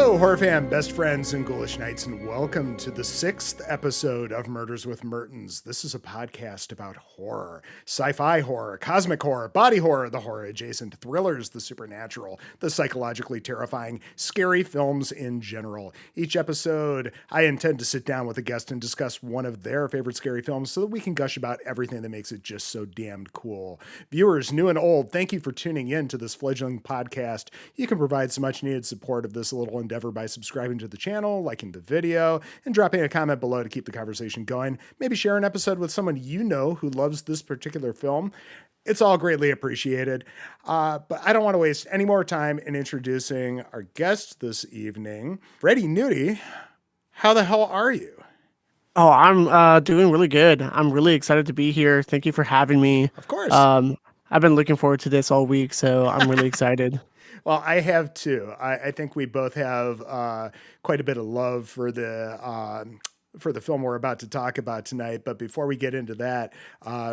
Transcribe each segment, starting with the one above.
Hello, horror fan, best friends, and ghoulish knights, and welcome to the 6th episode of Murders with Mertens. This is a podcast about horror, sci-fi horror, cosmic horror, body horror, the horror-adjacent thrillers, the supernatural, the psychologically terrifying, scary films in general. Each episode, I intend to sit down with a guest and discuss one of their favorite scary films so that we can gush about everything that makes it just so damned cool. Viewers, new and old, thank you for tuning in to this fledgling podcast. You can provide some much-needed support of this little endeavor by subscribing to the channel, liking the video, and dropping a comment below to keep the conversation going. Maybe share an episode with someone you know who loves this particular film. It's all greatly appreciated. But I don't want to waste any more time in introducing our guest this evening. Freddie Nudie, how the hell are you? Oh, I'm doing really good. I'm really excited to be here. Thank you for having me. Of course. I've been looking forward to this all week, so I'm really excited. Well, I have too. I think we both have quite a bit of love for the film we're about to talk about tonight. But before we get into that,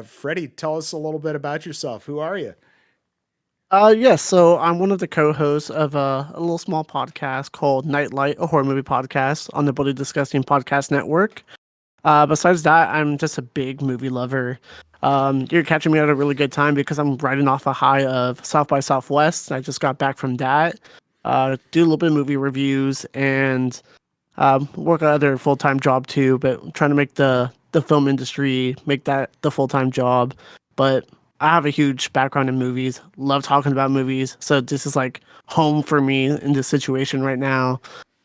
Freddie, tell us a little bit about yourself. Who are you? Yes, so I'm one of the co-hosts of a little small podcast called Nightlight, a horror movie podcast on the Bloody Disgusting Podcast Network. Besides that, I'm just a big movie lover. You're catching me at a really good time because I'm riding off a high of South by Southwest. I just got back from that. Do a little bit of movie reviews and work another full-time job too, but trying to make the film industry, make that the full-time job. But I have a huge background in movies, love talking about movies. So this is like home for me in this situation right now.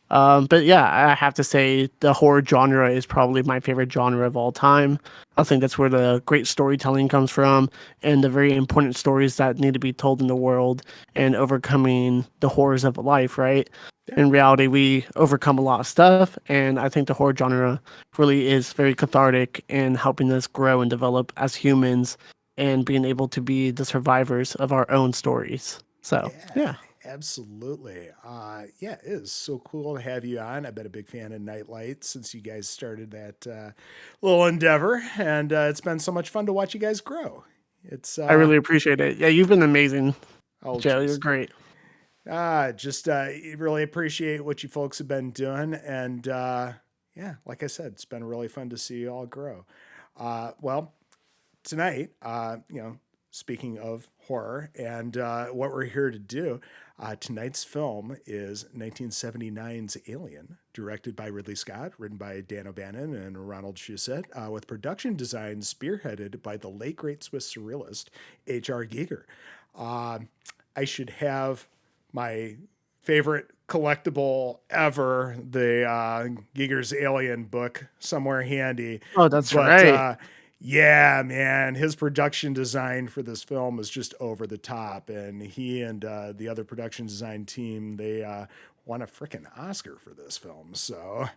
But yeah, I have to say the horror genre is probably my favorite genre of all time. I think that's where the great storytelling comes from and the very important stories that need to be told in the world and overcoming the horrors of life, right? In reality, we overcome a lot of stuff, and I think the horror genre really is very cathartic in helping us grow and develop as humans and being able to be the survivors of our own stories. So, yeah. Absolutely. Yeah, it is so cool to have you on. I've been a big fan of Nightlight since you guys started that little endeavor, and it's been so much fun to watch you guys grow. It's I really appreciate it. Yeah, you've been amazing, oh, Joe. You're geez. great. Just really appreciate what you folks have been doing, and yeah, like I said, it's been really fun to see you all grow. Well, tonight, speaking of horror and what we're here to do, tonight's film is 1979's Alien, directed by Ridley Scott, written by Dan O'Bannon and Ronald Shusett, with production design spearheaded by the late great Swiss surrealist H.R. Giger. I should have my favorite collectible ever, the Giger's Alien book, somewhere handy. Oh, that's But right. yeah, man, his production design for this film was just over the top, and he and the other production design team, they won a freaking Oscar for this film. So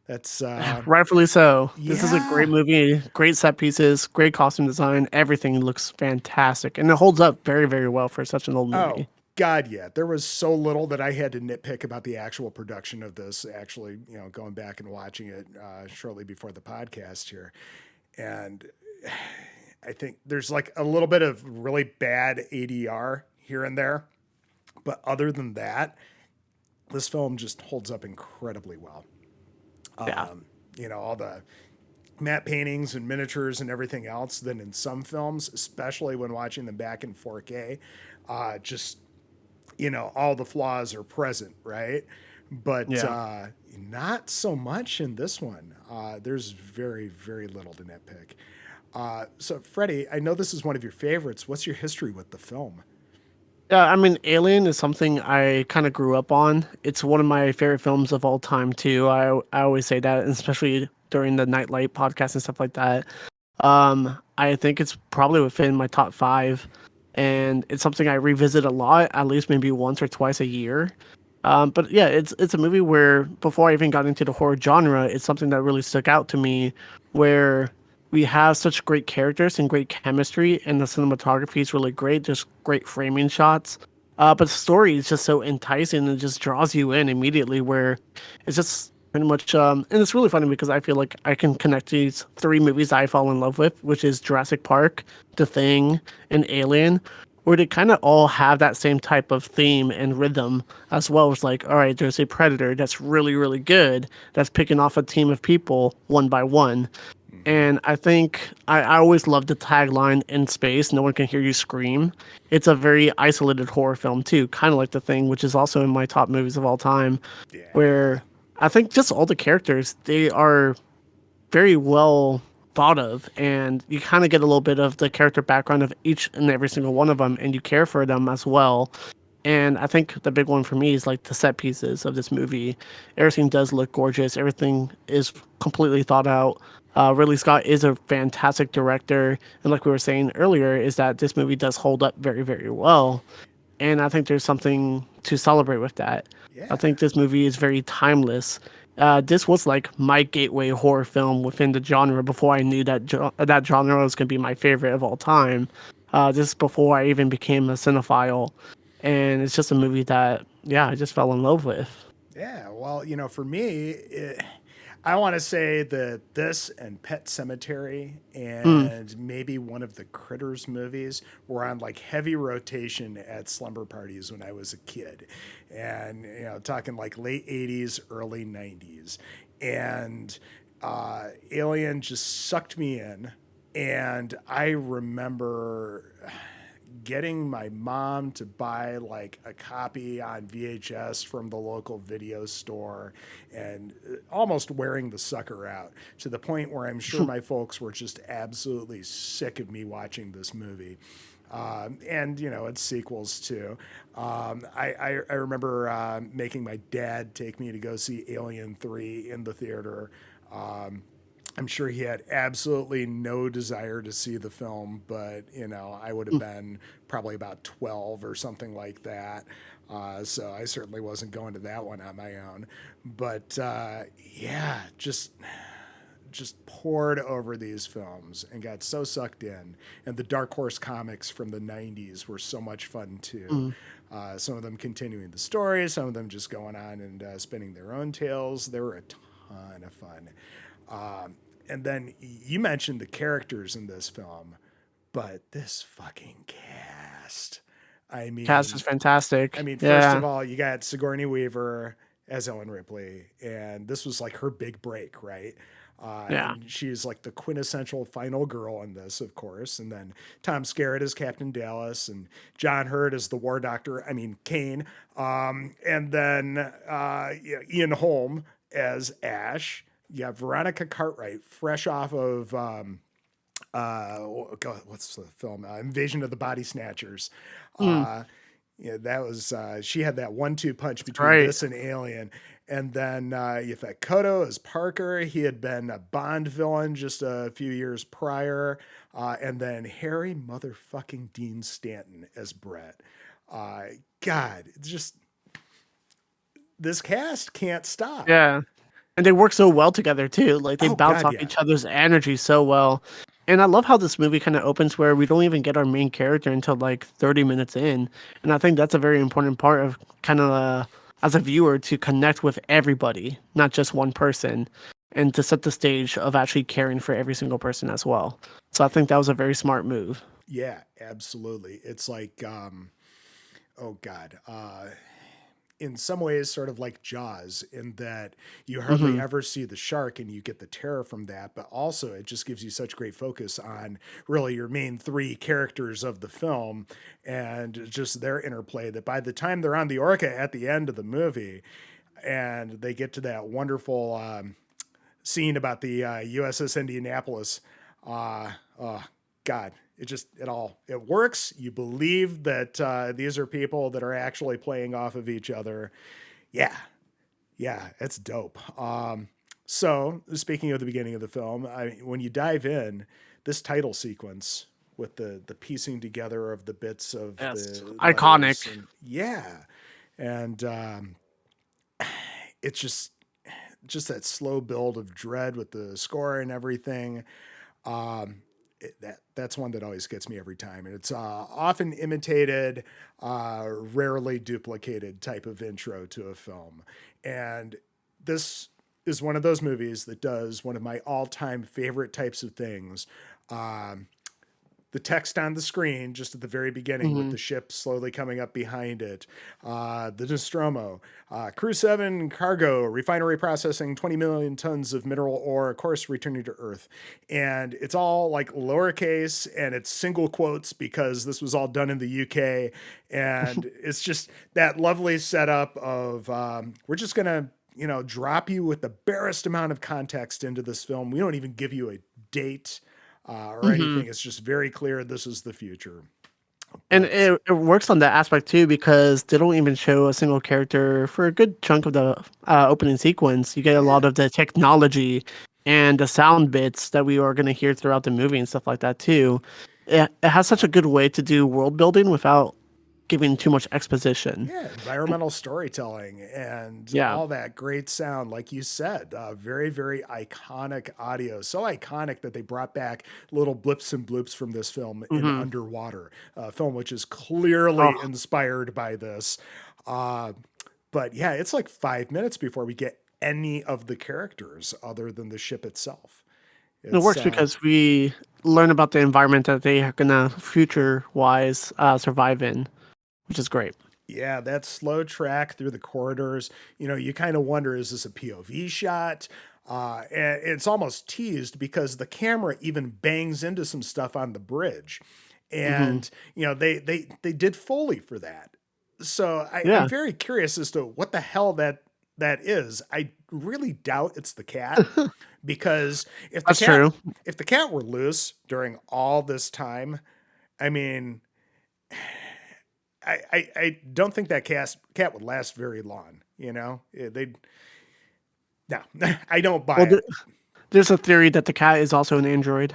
that's Rightfully so. This is a yeah. great movie, great set pieces, great costume design. Everything looks fantastic, and it holds up very, very well for such an old Oh movie. God, yeah. There was so little that I had to nitpick about the actual production of this. Actually, going back and watching it shortly before the podcast here, and I think there's like a little bit of really bad ADR here and there, but other than that, this film just holds up incredibly well. Yeah. All the matte paintings and miniatures and everything else. Then in some films, especially when watching them back in 4K, just all the flaws are present, right? But Yeah. not so much in this one. There's very, very little to nitpick. So, Freddie, I know this is one of your favorites. What's your history with the film? Yeah, I mean, Alien is something I kind of grew up on. It's one of my favorite films of all time too. I always say that, especially during the Nightlight podcast and stuff like that. I think it's probably within my top five, and it's something I revisit a lot, at least maybe once or twice a year. But yeah, it's a movie where before I even got into the horror genre, it's something that really stuck out to me, where we have such great characters and great chemistry, and the cinematography is really great. Just great framing shots. But the story is just so enticing and just draws you in immediately. Where it's just pretty much, and it's really funny because I feel like I can connect these three movies I fall in love with, which is Jurassic Park, The Thing, and Alien, where they kind of all have that same type of theme and rhythm as well. It's like, all right, there's a predator that's really, really good, that's picking off a team of people one by one. Hmm. And I think I always love the tagline in space, no one can hear you scream. It's a very isolated horror film too, kind of like The Thing, which is also in my top movies of all time, Yeah. where I think just all the characters, they are very well thought of, and you kind of get a little bit of the character background of each and every single one of them, and you care for them as well. And I think the big one for me is like the set pieces of this movie. Everything does look gorgeous. Everything is completely thought out. Ridley Scott is a fantastic director, and like we were saying earlier, is that this movie does hold up very, very well. And I think there's something to celebrate with that. I Yeah. think this movie is very timeless. This was like my gateway horror film within the genre before I knew that that genre was going to be my favorite of all time. This is before I even became a cinephile, and it's just a movie that I just fell in love with. Yeah, well, for me, I want to say that this and Pet Cemetery Mm. and maybe one of the Critters movies were on like heavy rotation at slumber parties when I was a kid. And, talking like late 80s, early 90s. And Alien just sucked me in. And I remember getting my mom to buy like a copy on VHS from the local video store and almost wearing the sucker out to the point where I'm sure my folks were just absolutely sick of me watching this movie. And its sequels too. I remember making my dad take me to go see Alien 3 in the theater. I'm sure he had absolutely no desire to see the film, but I would have been probably about 12 or something like that. So I certainly wasn't going to that one on my own. But yeah, just poured over these films and got so sucked in. And the Dark Horse comics from the 90s were so much fun too. Mm. Some of them continuing the story, some of them just going on and spinning their own tales. They were a ton of fun. And then you mentioned the characters in this film, but this fucking cast. I Cast is mean, I fantastic. mean, first of Yeah, all, you got Sigourney Weaver as Ellen Ripley, and this was like her big break, right? yeah. And she's like the quintessential final girl in this, of course. And then Tom Skerritt as Captain Dallas, and John Hurt as the War Doctor. I mean, Kane. And then Ian Holm as Ash. You have Veronica Cartwright, fresh off of what's the film? Invasion of the Body Snatchers. Mm. Uh, yeah, that was she had that 1-2 punch That's between right. this and Alien, and then you've got Kodo as Parker. He had been a Bond villain just a few years prior, and then Harry motherfucking Dean Stanton as Brett. Uh, God, it's just this cast can't stop. Yeah. And they work so well together too. Like they Oh bounce God, off yeah. each other's energy so well. And I love how this movie kind of opens where we don't even get our main character until like 30 minutes in. And I think that's a very important part of kind of as a viewer to connect with everybody, not just one person, and to set the stage of actually caring for every single person as well. So I think that was a very smart move. Yeah, absolutely. It's like, oh God, in some ways sort of like Jaws in that you hardly Hmm. ever see the shark and you get the terror from that, but also it just gives you such great focus on really your main three characters of the film and just their interplay that by the time they're on the orca at the end of the movie and they get to that wonderful scene about the USS Indianapolis, oh God, it works. You believe that these are people that are actually playing off of each other. Yeah, yeah, it's dope. So speaking of the beginning of the film, when you dive in, this title sequence with the piecing together of the bits of Yes. the letters, Iconic. and yeah, and it's just that slow build of dread with the score and everything. That's one that always gets me every time, and it's often imitated, rarely duplicated type of intro to a film. And this is one of those movies that does one of my all-time favorite types of things. the text on the screen just at the very beginning with Hmm. the ship slowly coming up behind it. The Nostromo, Crew 7 cargo, refinery processing 20 million tons of mineral ore, of course, returning to Earth. And it's all like lowercase and it's single quotes because this was all done in the UK. And it's just that lovely setup of we're just going to, drop you with the barest amount of context into this film. We don't even give you a date or Hmm. anything. It's just very clear this is the future. And But it works on that aspect too because they don't even show a single character for a good chunk of the opening sequence. You get a yeah, lot of the technology and the sound bits that we are going to hear throughout the movie and stuff like that too. It has such a good way to do world building without giving too much exposition. yeah, environmental storytelling and Yeah. all that great sound, like you said, very, very iconic audio. So iconic that they brought back little blips and bloops from this film in Hmm. Underwater, a film which is Oh, clearly inspired by this. Uh, but yeah, it's like 5 minutes before we get any of the characters other than the ship itself. it It's works because we learn about the environment that they are gonna future wise survive in, which is great. Yeah, that slow track through the corridors, you kind of wonder, is this a POV shot? And it's almost teased because the camera even bangs into some stuff on the bridge. Hmm. And, they did Foley for that. So I'm Yeah, very curious as to what the hell that is. I really doubt it's the cat because that's true. if the cat were loose during all this time, I mean, I don't think that cat would last very long. They no, I don't buy Well, it. there's a theory that the cat is also an android.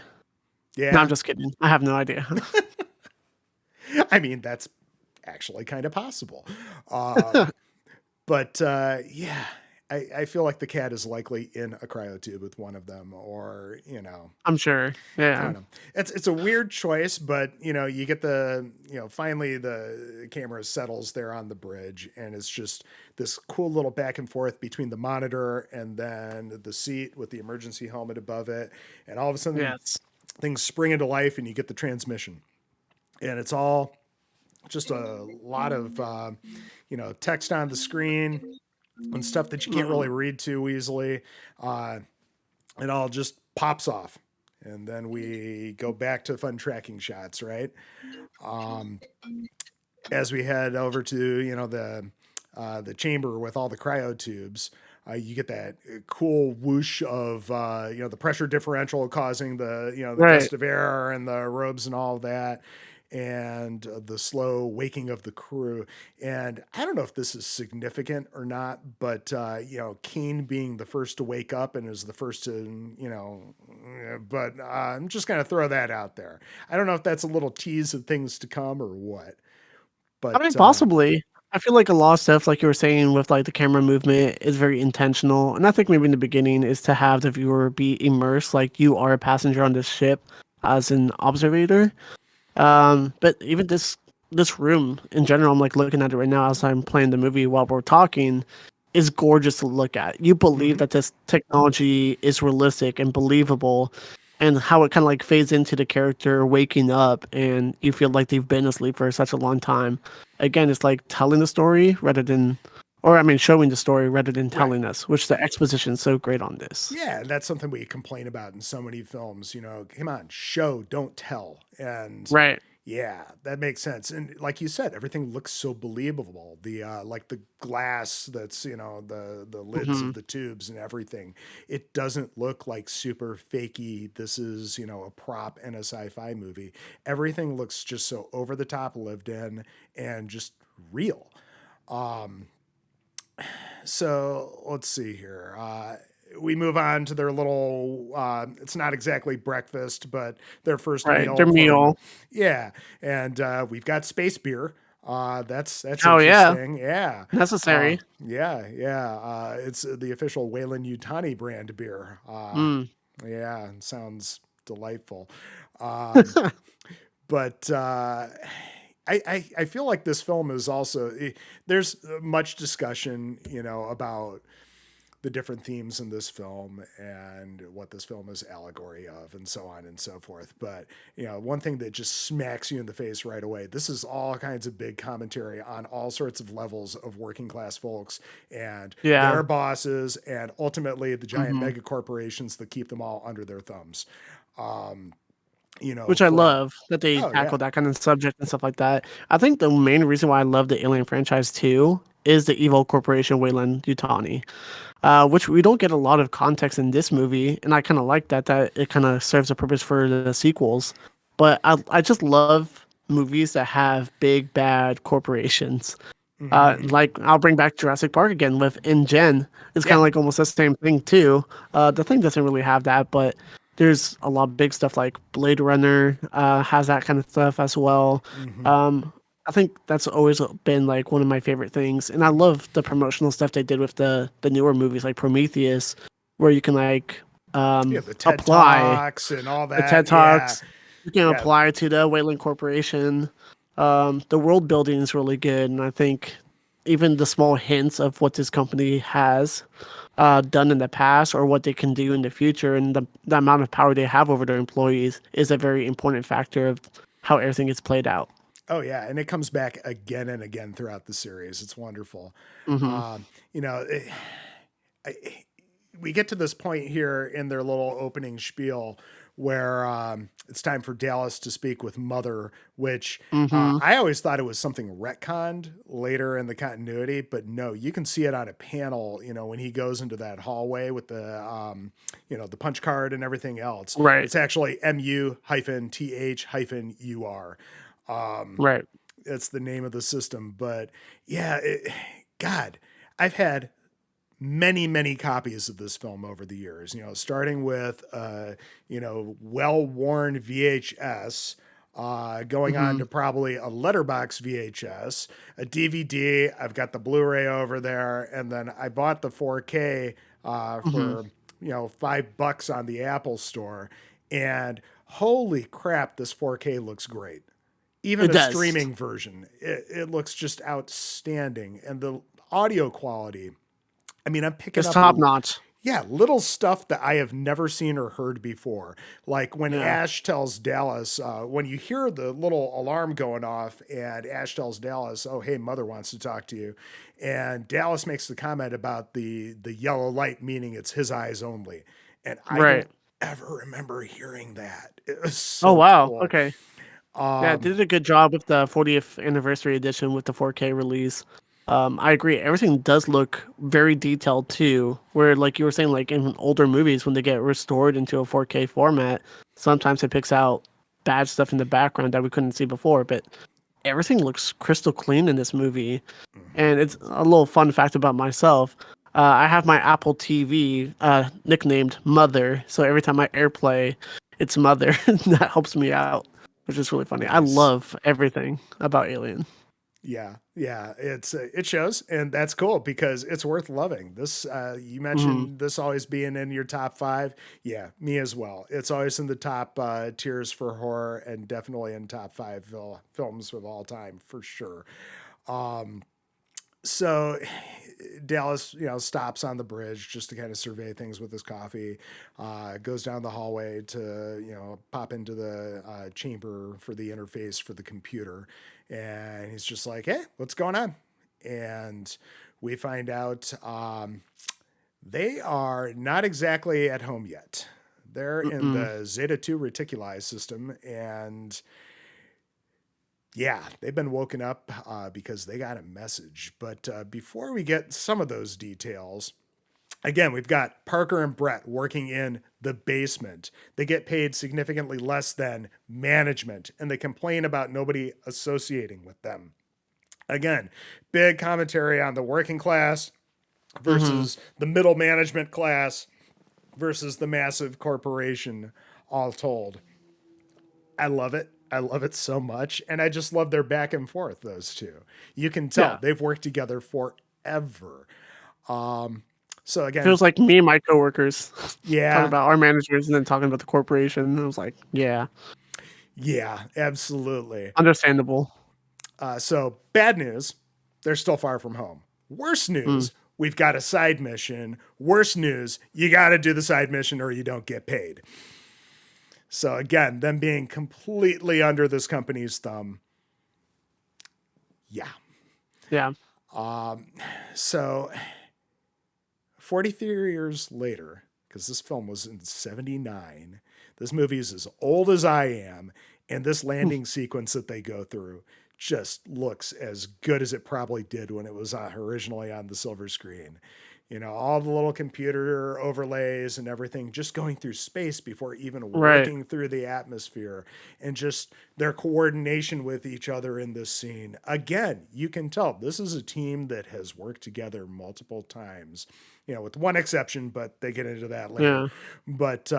No, I'm Yeah, just kidding. I have no idea. I mean that's actually kind of possible. But yeah, I feel like the cat is likely in a cryotube with one of them, or I'm sure. I Yeah. don't know. It's a weird choice, but you get the finally the camera settles there on the bridge, and it's just this cool little back and forth between the monitor and then the seat with the emergency helmet above it, and all of a sudden Yes. things spring into life, and you get the transmission, and it's all just a lot of text on the screen and stuff that you can't Mm. really read too easily. Uh, it all just pops off. And then we go back to fun tracking shots, right? Um, as we head over to the chamber with all the cryo tubes, you get that cool whoosh of the pressure differential causing the Right. gust of air and the robes and all of that, and the slow waking of the crew. And I don't know if this is significant or not, but Keen being the first to wake up and is the first to but I'm just gonna throw that out there. I don't know if that's a little tease of things to come or what, I mean, but possibly. I feel like a lot of stuff, like you were saying, with like the camera movement, is very intentional, and I think maybe in the beginning is to have the viewer be immersed, like you are a passenger on this ship as an observer. But even this room in general, I'm like looking at it right now as I'm playing the movie while we're talking, is gorgeous to look at. You believe mhm. that this technology is realistic and believable, and how it kind of like fades into the character waking up, and you feel like they've been asleep for such a long time. Again, it's like telling the story rather than, or I mean, showing the story rather than Right. telling us, which the exposition is so great on this. Yeah, and that's something we complain about in so many films. Come on, show, don't tell. And Right. yeah, that makes sense. And like you said, everything looks so believable. The like the glass that's the lids Hmm. of the tubes and everything. It doesn't look like super fakey. This is a prop in a sci-fi movie. Everything looks just so over the top, lived in, and just real. Um, so let's see here. We move on to their little. It's not exactly breakfast, but their first Right. Their meal from. meal. Yeah, and we've got space beer. That's Oh yeah, interesting. Yeah, necessary. yeah. It's the official Wayland Yutani brand beer. Mm. Yeah, sounds delightful. Um, but I feel like this film is also there's much discussion about the different themes in this film and what this film is allegory of, and so on and so forth. But one thing that just smacks you in the face right away, this is all kinds of big commentary on all sorts of levels of working class folks and Yeah. their bosses, and ultimately the giant hmm mega corporations that keep them all under their thumbs. Um, Which I from love that they oh yeah, tackle that kind of subject and stuff like that. I think the main reason why I love the Alien franchise too is the evil corporation Weyland Yutani, which we don't get a lot of context in this movie, and I kind of like that it kind of serves a purpose for the sequels. But I just love movies that have big bad corporations. mm-hmm. Like I'll bring back Jurassic Park again with InGen. It's kind Yeah, of like almost the same thing too. The thing doesn't really have that, but there's a lot of big stuff like Blade Runner has that kind of stuff as well. mm-hmm. Um, I think that's always been like one of my favorite things, and I love the promotional stuff they did with the newer movies like Prometheus, where you can like Yeah, the TED apply Talks and all the TED that. Yeah, Talks. You can yeah. apply to the Wayland Corporation. The world building is really good, and I think even the small hints of what this company has done in the past or what they can do in the future, and the amount of power they have over their employees is a very important factor of how everything is played out. Oh yeah, and it comes back again and again throughout the series. It's wonderful. hmm Um, you know, it, I, we get to this point here in their little opening spiel where it's time for Dallas to speak with Mother, which hmm I always thought it was something retconned later in the continuity, but no, you can see it on a panel. When he goes into that hallway with the punch card and everything else. Right, It's actually MU-TH-UR. right. That's the name of the system. But yeah, God, I've had many, many copies of this film over the years, starting with, well-worn VHS, going on hmm to probably a letterbox VHS, a DVD. I've got the Blu-ray over there. And then I bought the 4K hmm for, $5 on the Apple store. And holy crap, this 4K looks great. Even It a does. streaming version, it looks just outstanding. And the audio quality, I mean, I'm picking It's up, top notch. yeah, little stuff that I have never seen or heard before. Like when Yeah. Ash tells Dallas, when you hear the little alarm going off, and Ash tells Dallas, "Oh, hey, Mother wants to talk to you," and Dallas makes the comment about the yellow light, meaning it's his eyes only, and I Right. don't ever remember hearing that. It was Oh so wow. cool. Okay. Yeah, they Um, did a good job with the 40th anniversary edition with the 4K release. I agree. Everything does look very detailed too. Where, like you were saying, like in older movies, when they get restored into a 4K format, sometimes it picks out bad stuff in the background that we couldn't see before. But everything looks crystal clean in this movie. mhm. And it's a little fun fact about myself. I have my Apple TV nicknamed Mother, so every time I AirPlay, it's Mother. That helps me out, which is really funny. I Nice. love everything about Alien. Yeah, yeah, it shows, and that's cool because it's worth loving. This you hmm mentioned this always being in your top five. Yeah, me as well. It's always in the top tiers for horror, and definitely in top five films of all time for sure. Um, so Dallas, stops on the bridge just to kind of survey things with his coffee. Goes down the hallway to, pop into the chamber for the interface for the computer, and he's just like, "Hey, what's going on?" And we find out they are not exactly at home yet. They're in Mm-mm. the Zeta 2 Reticuli system, and yeah, they've been woken up because they got a message. But before we get some of those details, again, we've got Parker and Brett working in the basement. They get paid significantly less than management, and they complain about nobody associating with them. Again, big commentary on the working class hmm versus the middle management class versus the massive corporation, all told. I love it. I love it so much. And I just love their back and forth, those two. You can tell Yeah. they've worked together forever. Um, so again, Feels like me and my coworkers talking yeah, about our managers and then talking about the corporation. And I was like, yeah, yeah, absolutely. understandable. So bad news, they're still far from home. Worse Mm. news, we've got a side mission. Worst news, you got to do the side mission or you don't get paid. So again, them being completely under this company's thumb. Yeah. Yeah. So 43 years later, because this film was in 79, this movie is as old as I am, and this landing sequence that they go through just looks as good as it probably did when it was originally on the silver screen. You know, all the little computer overlays and everything just going through space before even Right. working through the atmosphere, and just their coordination with each other in this scene. Again, you can tell this is a team that has worked together multiple times, you know, with one exception, but they get into that later. Yeah. But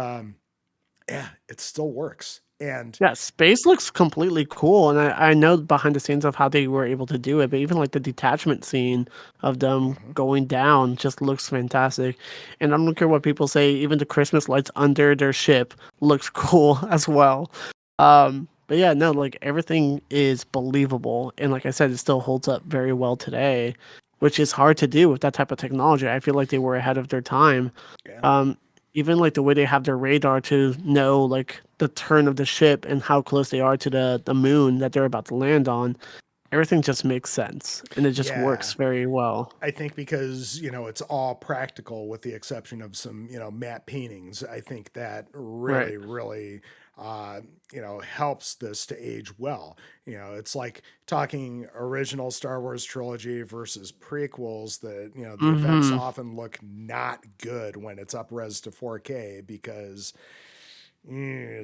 yeah, it still works. And Yeah, space looks completely cool, and I know behind the scenes of how they were able to do it, but even like the detachment scene of them going down just looks fantastic. And I don't care what people say, even the Christmas lights under their ship looks cool as well. But yeah, no, like everything is believable, and like I said, it still holds up very well today, which is hard to do with that type of technology. I feel like they were ahead of their time. yeah, Um, Even like the way they have their radar to know like the turn of the ship and how close they are to the moon that they're about to land on, everything just makes sense and it just yeah. works very well. I think because, you know, it's all practical with the exception of some, you know, matte paintings. I think that Right. really, you know, helps this to age well. You know, it's like talking original Star Wars trilogy versus prequels that, you know, the effects Mm-hmm. often look not good when it's up res to 4K because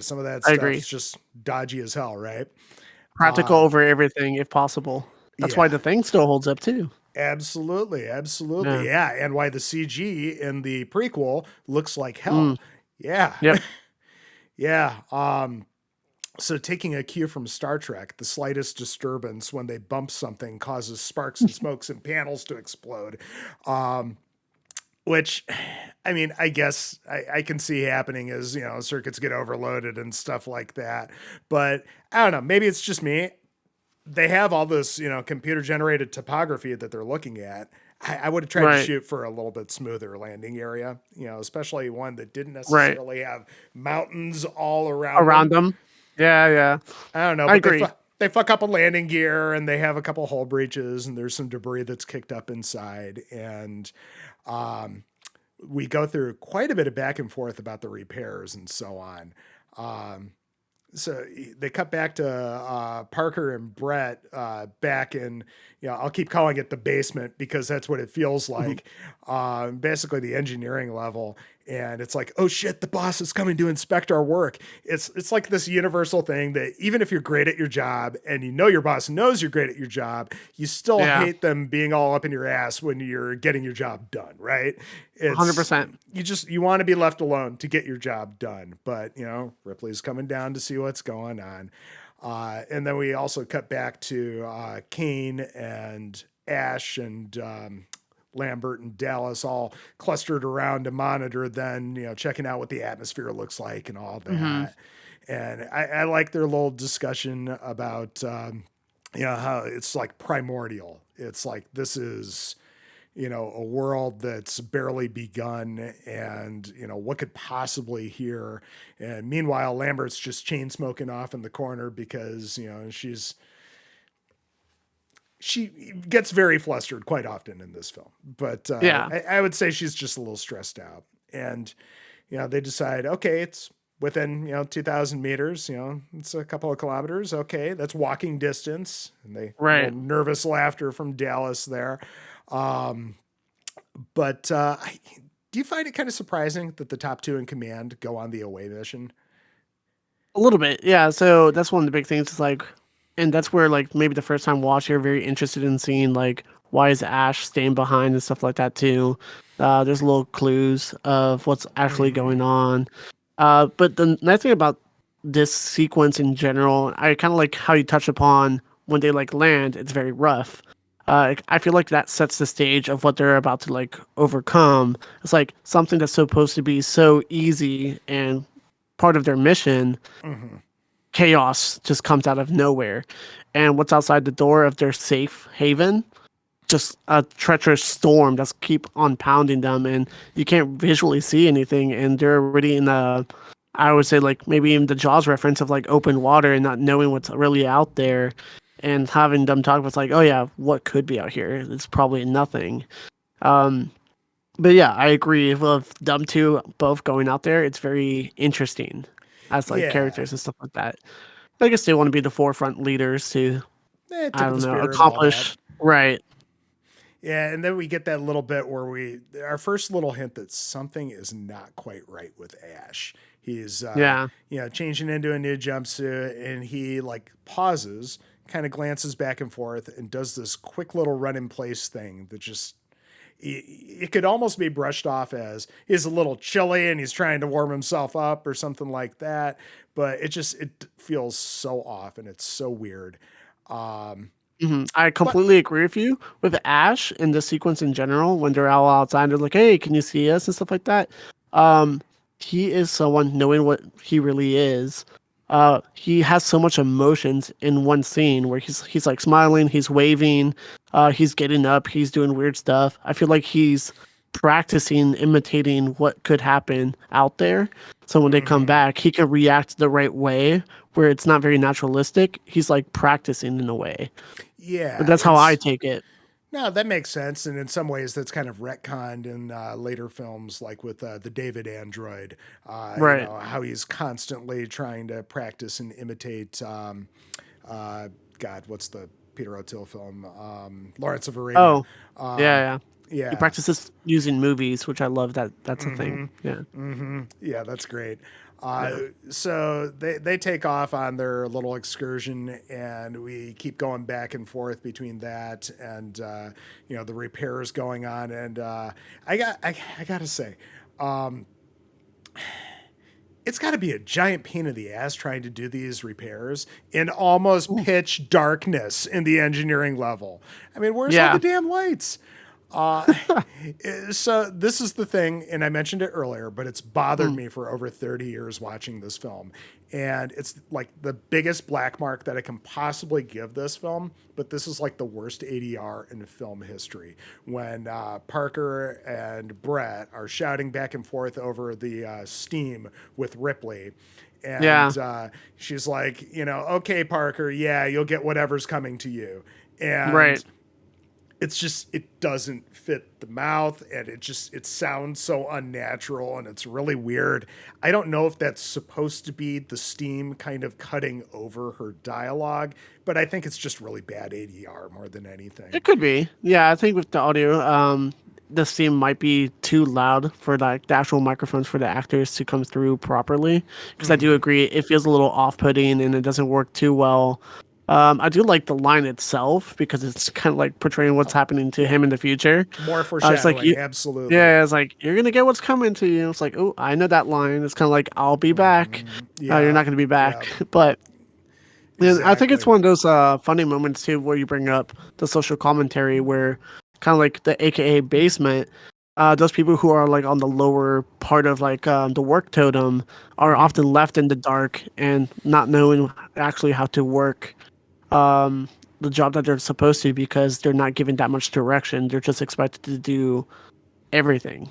some of that I agree. stuff's just dodgy as hell, right? Practical over everything if possible. That's why Yeah. the thing still holds up too. Absolutely, absolutely. Yeah. Yeah, and why the CG in the prequel looks like Mm. hell. Yeah. Yep. Yeah. So taking a cue from Star Trek, the slightest disturbance when they bump something causes sparks and smokes and panels to explode. Which, I mean, I guess I can see happening as, you know, circuits get overloaded and stuff like that. But I don't know, maybe it's just me. They have all this, you know, computer generated topography that they're looking at. I would have tried to Right. shoot for a little bit smoother landing area, you know, especially one that didn't Right. necessarily have mountains all around Around them. them. Yeah, yeah. I don't know, I but agree. they fuck up a landing gear and they have a couple hull breaches and there's some debris that's kicked up inside. And um, we go through quite a bit of back and forth about the repairs and so on. Um, so they cut back to Parker and Brett back in, you know, I'll keep calling it the basement because that's what it feels like. Basically the engineering level. And it's like, oh shit, the boss is coming to inspect our work. It's like this universal thing that even if you're great at your job and you know your boss knows you're great at your job, you still Yeah. hate them being all up in your ass when you're getting your job done, right? It's 100%. you want to be left alone to get your job done. But you know, Ripley's coming down to see what's going on. And then we also cut back to Kane and Ash and Lambert and Dallas all clustered around a monitor, then, you know, checking out what the atmosphere looks like and all Mm-hmm. that. And I like their little discussion about, you know, how it's like primordial. It's like this is, you know, a world that's barely begun and, you know, what could possibly here. And meanwhile, Lambert's just chain smoking off in the corner because, you know, she gets very flustered quite often in this film, but Yeah. I would say she's just a little stressed out. And you know, they decide, okay, it's within, you know, 2,000 meters. You know, it's a couple of kilometers. Okay, that's walking distance. And they Right. little nervous laughter from Dallas there. Um, but do you find it kind of surprising that the top two in command go on the away mission? A little bit, yeah. So that's one of the big things. Is like, and that's where like maybe the first time watch you're very interested in seeing like why is Ash staying behind and stuff like that too. There's little clues of what's actually Mm-hmm. going on. But the nice thing about this sequence in general, I kind of like how you touch upon when they like land. It's very rough. I feel like that sets the stage of what they're about to like overcome. It's like something that's supposed to be so easy and part of their mission, Mm-hmm. chaos just comes out of nowhere. And what's outside the door of their safe haven just a treacherous storm that's keep on pounding them, and you can't visually see anything, and they're already in the, I would say, like maybe even the Jaws reference of like open water and not knowing what's really out there, and having them talk about like, oh yeah, what could be out here? It's probably nothing. Um, but yeah, I agree with them two both going out there. It's very interesting as like Yeah. characters and stuff like that. I guess they want to be the forefront leaders to, I Tip of don't the know, spear and all that. accomplish. Right. Yeah, and then we get that little bit where our first little hint that something is not quite right with Ash. He's Yeah. changing into a new jumpsuit, and he like pauses, kind of glances back and forth, and does this quick little run in place thing that just it could almost be brushed off as he's a little chilly and he's trying to warm himself up or something like that. But it feels so off and it's so weird. I But completely agree with you with Ash in the sequence in general when they're all outside. They're like, "Hey, can you see us?" and stuff like that. Um, he is someone knowing what he really is. He has so much emotions in one scene where he's like smiling, he's waving, he's getting up, he's doing weird stuff. I feel like he's practicing imitating what could happen out there. So when they come back, he can react the right way where it's not very naturalistic. He's like practicing in a way. yeah, That's how I it's take it. no, that makes sense, and in some ways, that's kind of retconned in later films, like with the David android. Right. How he's constantly trying to practice and imitate. God, what's the Peter O'Toole film? Lawrence of Arabia. Oh, yeah, yeah. He Yeah, practices using movies, which I love that that's a thing. Yeah. yeah, that's great. Yeah. So they take off on their little excursion, and we keep going back and forth between that and the repairs going on. And I gotta say, it's got to be a giant pain in the ass trying to do these repairs in almost Ooh. pitch darkness in the engineering level. I mean, where's all the Yeah. damn lights? Uh, so this is the thing, and I mentioned it earlier, but it's bothered Mm. me for over 30 years watching this film. And it's like the biggest black mark that I can possibly give this film, but this is like the worst ADR in film history. When Parker and Brett are shouting back and forth over the steam with Ripley. Yeah. And she's like, okay, Parker, yeah, you'll get whatever's coming to you. Right. And it doesn't fit the mouth, and it sounds so unnatural, and it's really weird. I don't know if that's supposed to be the steam kind of cutting over her dialogue, but I think it's just really bad ADR more than anything. It could be. Yeah, I think with the audio, the steam might be too loud for like the actual microphones for the actors to come through properly. Because I do agree, it feels a little off-putting and it doesn't work too well. I do like the line itself because it's kind of like portraying what's happening to Yeah, him in the future. more It's like foreshadowing, you, absolutely. yeah, it's like you're gonna get what's coming to you. It's like, oh, I know that line. It's kind of like I'll be back. You're Yeah, not gonna be yeah, back, but and I think it's exactly. one of those funny moments too, where you bring up the social commentary, where kind of like the AKA basement. Those people who are like on the lower part of like the work totem are often left in the dark and not knowing actually how to work the job that they're supposed to because they're not given that much direction. They're just expected to do everything.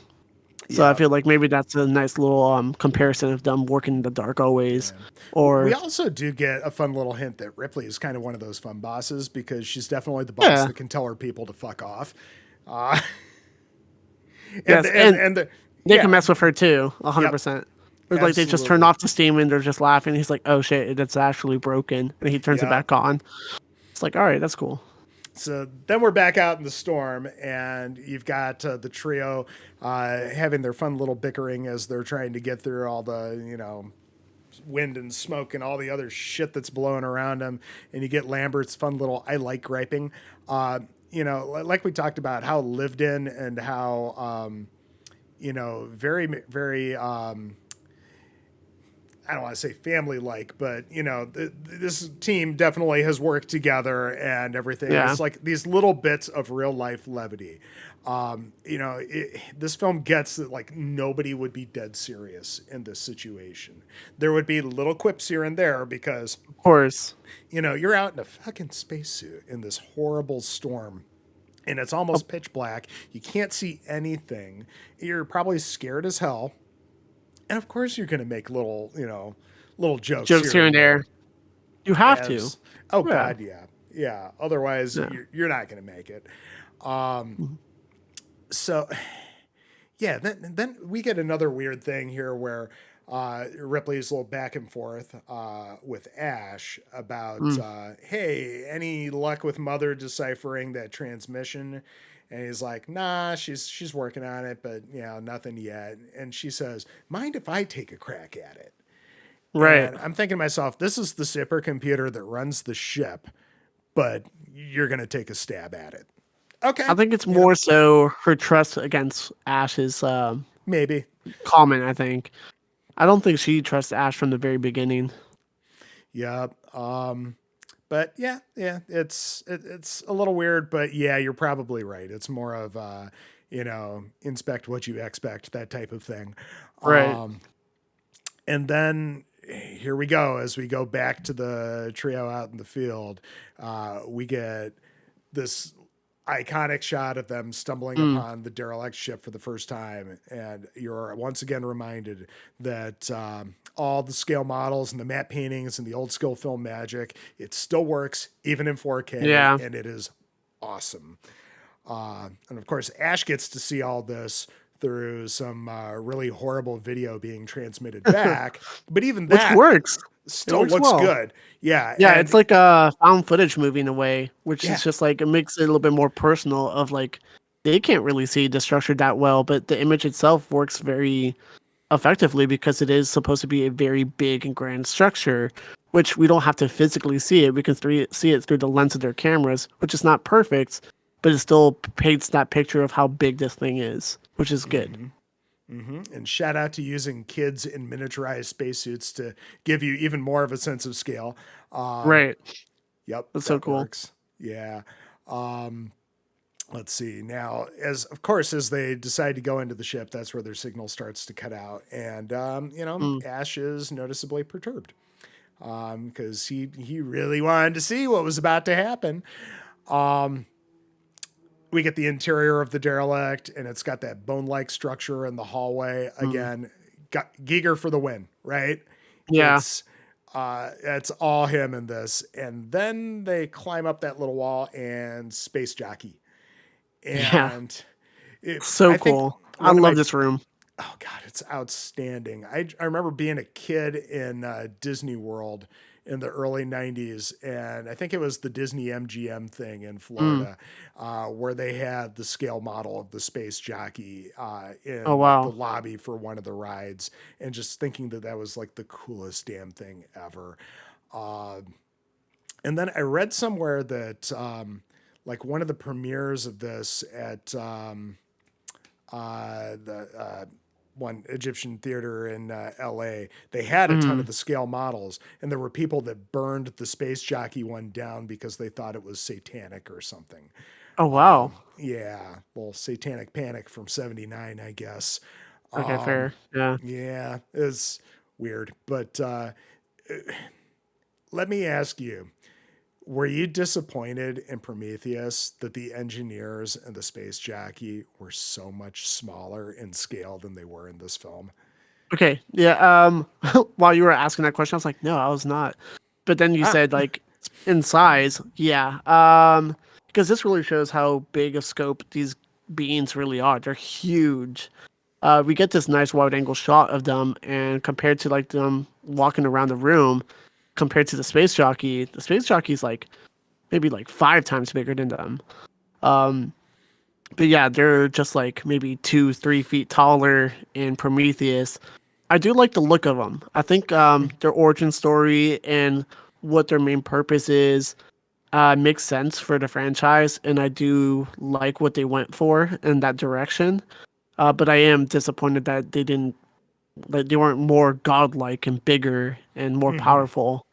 So I Yeah. feel like maybe that's a nice little comparison of them working in the dark always, Yeah. We or also do get a fun little hint that Ripley is kind of one of those fun bosses because she's definitely the boss yeah, that can tell her people to fuck off. Uh, and yes, the, and and the they can yeah, mess with her too, yep, 100%. Or like they just turn absolutely, off the steam and they're just laughing. He's like, "Oh shit, it's actually broken," and he turns it yeah. back on. It's like, all right, that's cool. So then we're back out in the storm, and you've got the trio having their fun little bickering as they're trying to get through all the wind and smoke and all the other shit that's blowing around them. And you get Lambert's fun little "I like griping." Like we talked about how lived in and how very very I don't want to say family like, but this team definitely has worked together and everything. Yeah, It's like these little bits of real life levity. This film gets that like nobody would be dead serious in this situation. There would be little quips here and there because of course. you're out in a fucking spacesuit in this horrible storm, and it's almost pitch black. You can't see anything. You're probably scared as hell. And of course, you're going to make little jokes Jokes here and there. You have to. Oh, Yeah. God, yeah. Yeah. Otherwise, Yeah. you're not going to make it. Mhm. So, yeah, then we get another weird thing here where Ripley's a little back and forth with Ash about, Mm. hey, any luck with Mother deciphering that transmission? And he's like, nah, she's working on it, but nothing yet. And she says, mind if I take a crack at it? Right. And I'm thinking to myself, this is the supercomputer that runs the ship, but you're gonna take a stab at it. Okay, I think it's more so her trust against Ash is maybe. common, I think. I don't think she trusts Ash from the very beginning. Yeah. But yeah, it's a little weird, but yeah, you're probably right. It's more of inspect what you expect, that type of thing. Right. And then here we go. As we go back to the trio out in the field, we get this iconic shot of them stumbling upon the derelict ship for the first time. And you're once again reminded that all the scale models and the matte paintings and the old school film magic, it still works even in 4K. Yeah. And it is awesome. And of course, Ash gets to see all this through some really horrible video being transmitted back. But even that Which works. still works looks well. good. Yeah. Yeah, and- it's like a found footage movie in a way, which Yeah. is just like it makes it a little bit more personal of like they can't really see the structure that well, but the image itself works very effectively because it is supposed to be a very big and grand structure, which we don't have to physically see it. We can see it through the lens of their cameras, which is not perfect, but it still paints that picture of how big this thing is, which is good. And shout out to using kids in miniaturized spacesuits to give you even more of a sense of scale. Right. Yep. That's so that cool. Works. Yeah. Let's see. Now, as they decide to go into the ship, that's where their signal starts to cut out. And, Ash is noticeably perturbed because he really wanted to see what was about to happen. We get the interior of the derelict, and it's got that bone-like structure in the hallway. Again, got Giger for the win, right? Yeah. It's all him in this. And then they climb up that little wall and space jockey. And So cool. I love this room. Oh God, it's outstanding. I remember being a kid in Disney World in the early 90s, and I think it was the Disney MGM thing in Florida, where they had the scale model of the space jockey in Oh, wow. the lobby for one of the rides, and just thinking that was like the coolest damn thing ever. And then I read somewhere that like one of the premieres of this at the one Egyptian theater in LA, they had a ton of the scale models, and there were people that burned the space jockey one down because they thought it was satanic or something. Oh, wow. Yeah, well, satanic panic from '79, I guess. Okay, fair. Yeah. Yeah, it's weird, but let me ask you. Were you disappointed in Prometheus that the engineers and the space jockey were so much smaller in scale than they were in this film? Okay. Yeah. While you were asking that question, I was like, no, I was not. But then you said like in size, yeah. Because this really shows how big a scope these beings really are. They're huge. We get this nice wide angle shot of them, and compared to like them walking around the room, compared to the space jockey is like maybe like 5 times bigger than them. But yeah, they're just like maybe 2-3 feet taller in Prometheus. I do like the look of them. I think their origin story and what their main purpose is makes sense for the franchise, and I do like what they went for in that direction. But I am disappointed that they weren't more godlike and bigger and more powerful.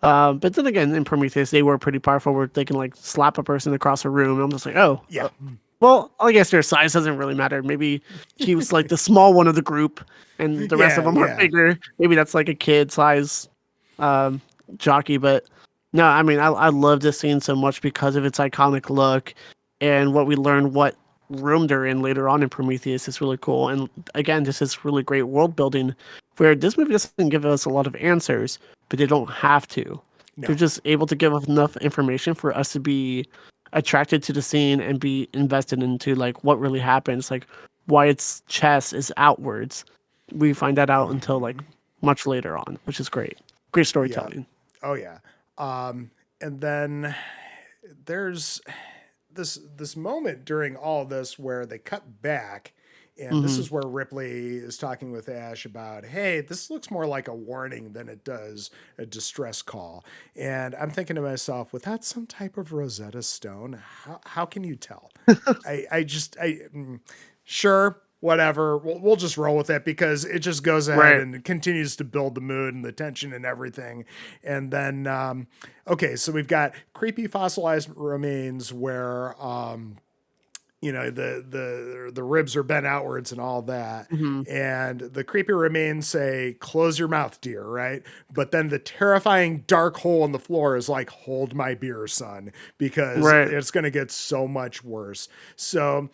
But then again, in Prometheus, they were pretty powerful where they can like slap a person across a room. I'm just like, oh, Yeah. Well, I guess their size doesn't really matter. Maybe he was like the small one of the group and the rest of them are bigger. Maybe that's like a kid size jockey. But no, I mean, I love this scene so much because of its iconic look. and what we learn what room they're in later on in Prometheus is really cool. And again, this is really great world building where this movie doesn't give us a lot of answers, but they don't have to. They're No. just able to give us enough information for us to be attracted to the scene and be invested into like what really happens, like why its chest is outwards. We find that out until like much later on, which is great. Great Yeah. storytelling. Oh yeah. And then there's this moment during all this where they cut back, and this Hmm. is where Ripley is talking with Ash about, hey, this looks more like a warning than it does a distress call. And I'm thinking to myself, without some type of Rosetta Stone, how can you tell? Sure, whatever. We'll just roll with it because it just goes ahead Right. and continues to build the mood and the tension and everything. And then, okay, so we've got creepy fossilized remains where, the ribs are bent outwards and all that. Hmm. And the creepy remains say, "Close your mouth, dear," right? But then the terrifying dark hole in the floor is like, "Hold my beer, son," because Right. it's going to get so much worse. So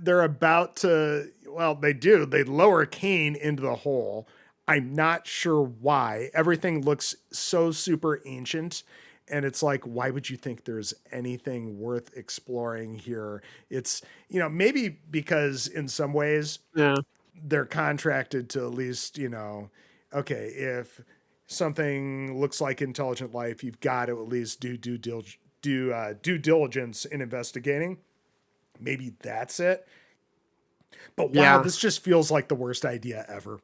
they're about to, well, they lower Kane into the hole. I'm not sure why. Everything looks so super ancient, and it's like, why would you think there's anything worth exploring here? It's, maybe because in some ways Yeah. they're contracted to at least, okay, if something looks like intelligent life, you've got to at least due diligence in investigating. Maybe that's it. But wow, Yeah. this just feels like the worst idea ever.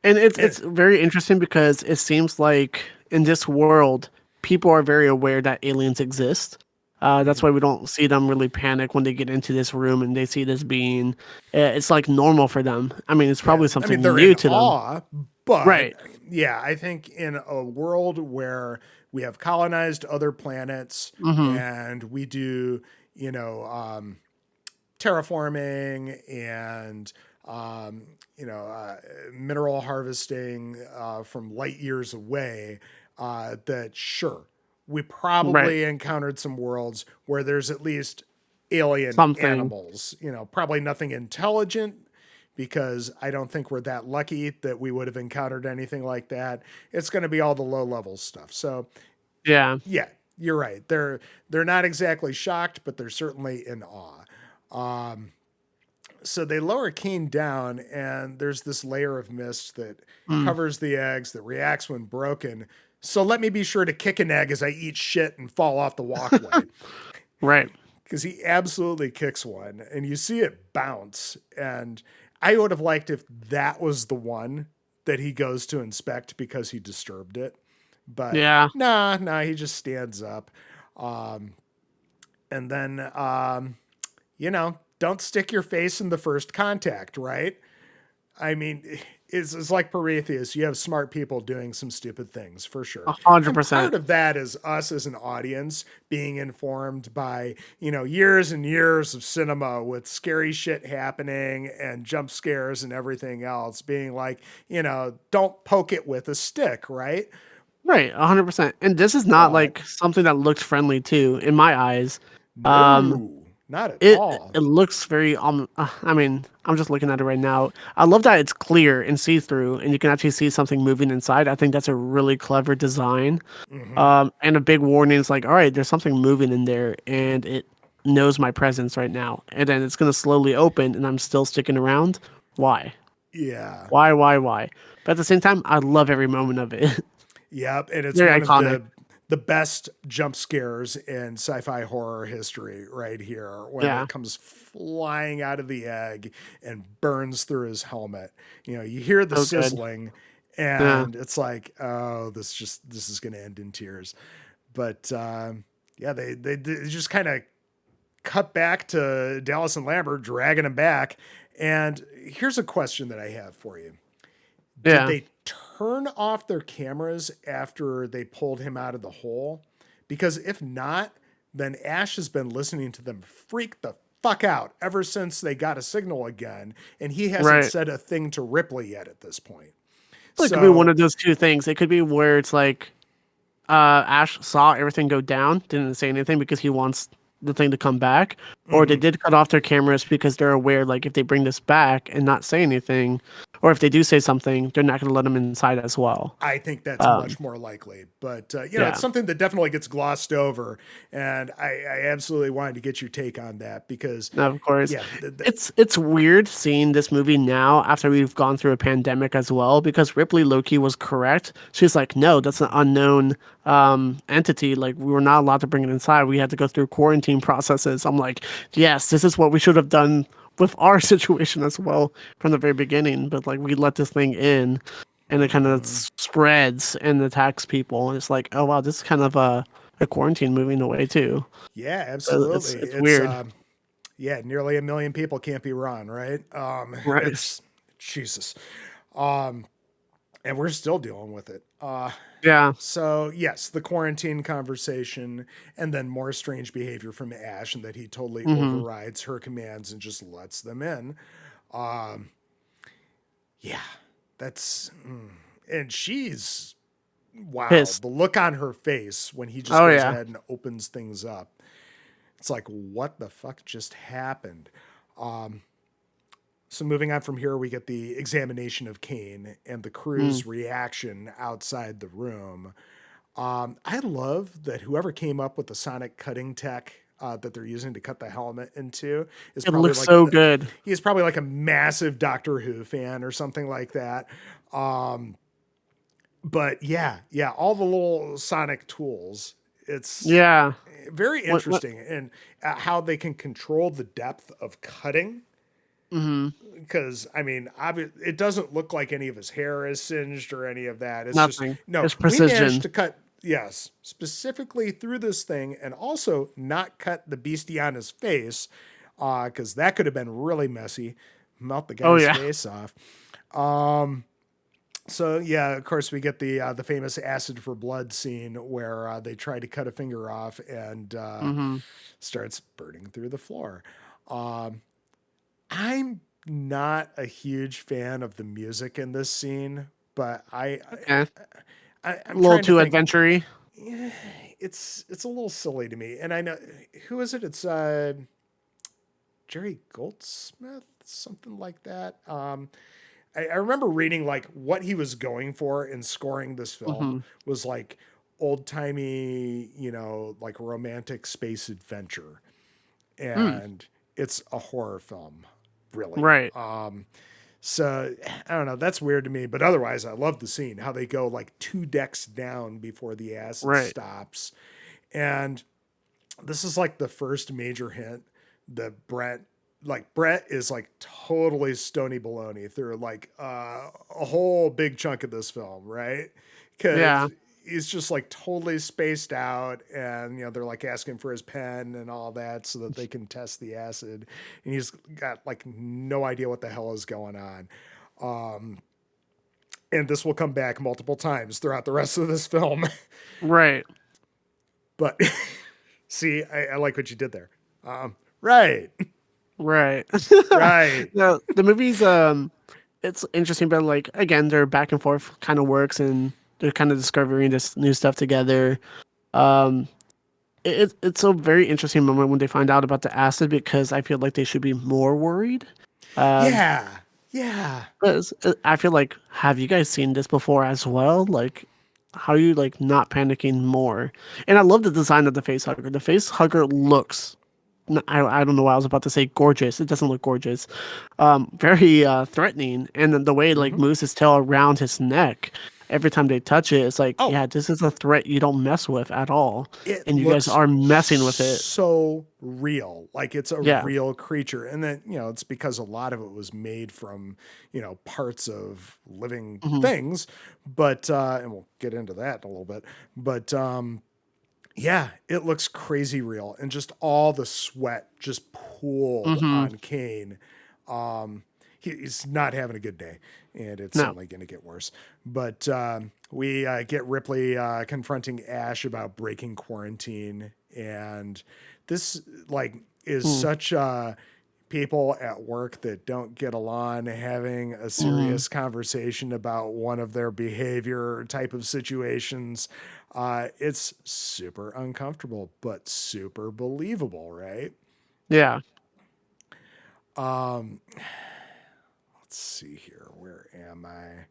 And it's It, it's very interesting because it seems like in this world, people are very aware that aliens exist. That's why we don't see them really panic when they get into this room and they see this being. It's like normal for them. I mean, it's yeah, probably I mean, something they're new in to them. awe, but Right. yeah, I think in a world where we have colonized other planets Hmm. and we do, you know, um, terraforming and um, mineral harvesting from light years away, that sure, we Right. probably encountered some worlds where there's at least alien Something. animals. Probably nothing intelligent because I don't think we're that lucky that we would have encountered anything like that. It's going to be all the low level stuff. So Yeah. yeah, you're right. They're not exactly shocked, but they're certainly in awe. So they lower Keen down, and there's this layer of mist that Mm. covers the eggs that reacts when broken. So let me be sure to kick an egg as I eat shit and fall off the walkway. Right. Because he absolutely kicks one, and you see it bounce. And I would have liked if that was the one that he goes to inspect because he disturbed it. But Yeah. nah, he just stands up. And then, don't stick your face in the first contact, right? I mean, it's like Prometheus. You have smart people doing some stupid things for A sure. hundred And part percent. of that is us as an audience being informed by, years and years of cinema with scary shit happening and jump scares and everything else, being like, don't poke it with a stick, right? Right. 100%. And this is not But like something that looks friendly too, in my eyes. Um, no, not at It all. it looks very I mean, I'm just looking at it right now. I love that it's clear and see-through and you can actually see something moving inside. I think that's a really clever design. Hmm. And a big warning is like, all right, there's something moving in there and it knows my presence right now. And then it's gonna slowly open and I'm still sticking around. Why? Yeah. Why? But at the same time, I love every moment of it. Yep, and it's Very one of iconic. the best jump scares in sci-fi horror history right here when Yeah. it comes flying out of the egg and burns through his helmet. You hear the So good. sizzling Yeah. and it's like, oh, this is going to end in tears. But yeah, they just kind of cut back to Dallas and Lambert dragging him back. And here's a question that I have for you. Did Yeah. they turn off their cameras after they pulled him out of the hole? Because if not, then Ash has been listening to them freak the fuck out ever since they got a signal again, and he hasn't Right. said a thing to Ripley yet at this point. Well, it could be one So, of those two things. It could be where it's like Ash saw everything go down, didn't say anything because he wants the thing to come back, or they Mhm. did cut off their cameras because they're aware, like, if they bring this back and not say anything, or if they do say something, they're not going to let them inside as well. I think that's Um, much more likely, but it's yeah, something that definitely gets glossed over, and I absolutely wanted to get your take on that because, no, of course. yeah, It's weird seeing this movie now after we've gone through a pandemic as well, because Ripley Loki was correct. She's like, no, that's an unknown entity. Like, we were not allowed to bring it inside. We had to go through quarantine processes. I'm like, yes, this is what we should have done with our situation as well from the very beginning. But like, we let this thing in, and it kind of Mhm. spreads and attacks people. And it's like, oh wow, this is kind of a quarantine movie in a way too. Yeah, It's absolutely. it's It's weird, yeah, nearly 1 million people can't be run, right? right? It's Jesus, um, and we're still dealing with it. Yeah. So yes, the quarantine conversation, and then more strange behavior from Ash, and that he totally Hmm. overrides her commands and just lets them in. Um, yeah, and she's wow. Pissed. The look on her face when he just Oh goes yeah. ahead and opens things up. It's like, what the fuck just happened? Um, so moving on from here, we get the examination of Kane and the Mm. crew's reaction outside the room. I love that whoever came up with the sonic cutting tech that they're using to cut the helmet into is It probably looks like so good. he's probably like a massive Doctor Who fan or something like that. Um, but yeah, all the little sonic tools. It's Yeah. very What? interesting and how they can control the depth of cutting Mhm. because I mean, it doesn't look like any of his hair is singed or any of that. It's just Nothing. no. It's We managed precision. to cut yes specifically through this thing, and also not cut the beastie on his face because that could have been really messy. Melt the Oh guy's yeah. face off. Um, so yeah, of course we get the famous acid for blood scene where they try to cut a finger off and Mhm. starts burning through the floor. Um, I'm not a huge fan of the music in this scene, but Okay. A I'm little trying to too think. adventury. Yeah, it's a little silly to me, and I know who is it? It's Jerry Goldsmith, something like that. I remember reading like what he was going for in scoring this film Mhm. was like old timey, like romantic space adventure, Mm. and it's a horror film, really. Right. So I don't know. That's weird to me, but otherwise, I love the scene how they go like 2 decks down before the acid Right. stops, and this is like the first major hint that Brett is like totally stony baloney through like a whole big chunk of this film, right? Because Yeah. he's just like totally spaced out, and they're like asking for his pen and all that so that they can test the acid, and he's got like no idea what the hell is going on. Um, and this will come back multiple times throughout the rest of this film, Right. but see, I like what you did there. Right. Right. Right. No, the movie's it's interesting, but like again, their back and forth kind of works, and they're kind of discovering this new stuff together. Um, it's a very interesting moment when they find out about the acid, because I feel like they should be more worried. Um, Yeah. Yeah. 'Cause, I feel like, have you guys seen this before as well? Like, how are you like not panicking more? And I love the design of the face hugger. The face hugger looks, I don't know why I was about to say gorgeous. It doesn't look gorgeous. Very threatening. And then the way it like Hmm. moves his tail around his neck every time they touch it, it's like, Oh, yeah, this is a threat you don't mess with at all. it And you guys looks are messing with it. so real. Like it's a Yeah. real creature. And then, it's because a lot of it was made from, parts of living Hmm. things. But, and we'll get into that in a little bit. But, yeah, it looks crazy real. And just all the sweat just pooled Hmm. on Kane. Um, he's not having a good day, and it's No. only going to get worse. But we get Ripley confronting Ash about breaking quarantine, and this like is Mm. such a people at work that don't get along having a Mhm. serious conversation about one of their behavior type of situations. It's super uncomfortable, but super believable, right? Yeah. Um, let's see here. Where am I?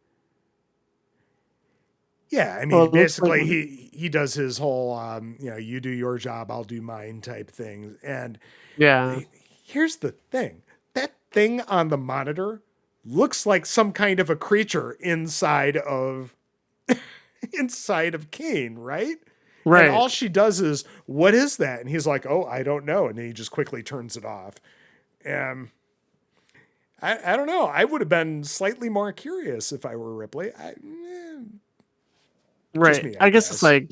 Yeah, I Well, mean, it looks like basically, he does his whole, you do your job, I'll do mine type thing. And yeah. here's the thing: that thing on the monitor looks like some kind of a creature inside of Kane, right? And Right. all she does is, "What is that?" And he's like, "Oh, I don't know," and then he just quickly turns it off. And I don't know. I would have been slightly more curious if I were Ripley. Just Right. me, I I guess it's guess. like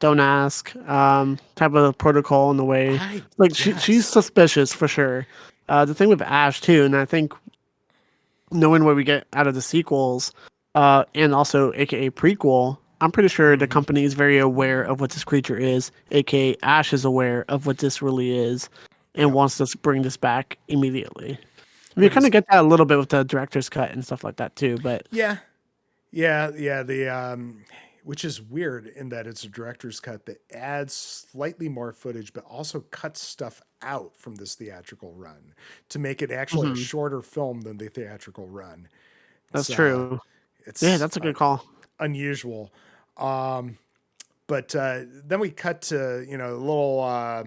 don't ask type of protocol in the way. I Like she's guess. suspicious for sure. The thing with Ash too, and I think knowing what we get out of the sequels, and also AKA prequel, I'm pretty sure the Hmm. company is very aware of what this creature is, AKA Ash is aware of what this really is, and Yep. wants to bring this back immediately. We kind Because of get that a little bit with the director's cut and stuff like that too, but yeah, yeah. Which is weird in that it's a director's cut that adds slightly more footage, but also cuts stuff out from this theatrical run to make it actually a mhm, shorter film than the theatrical run. that's It's true. Yeah, it's that's a good call. unusual. Um, but then we cut to a little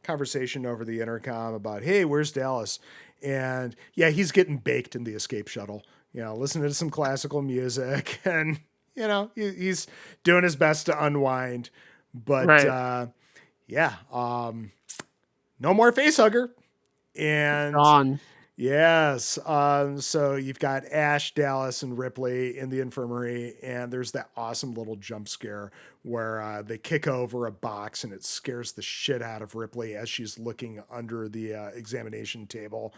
conversation over the intercom about, hey, where's Dallas? And yeah, he's getting baked in the escape shuttle, listening to some classical music and, he's doing his best to unwind. But Right. yeah, no more face hugger. It's And gone. yes. So you've got Ash, Dallas, and Ripley in the infirmary, and there's that awesome little jump scare where they kick over a box and it scares the shit out of Ripley as she's looking under the examination table.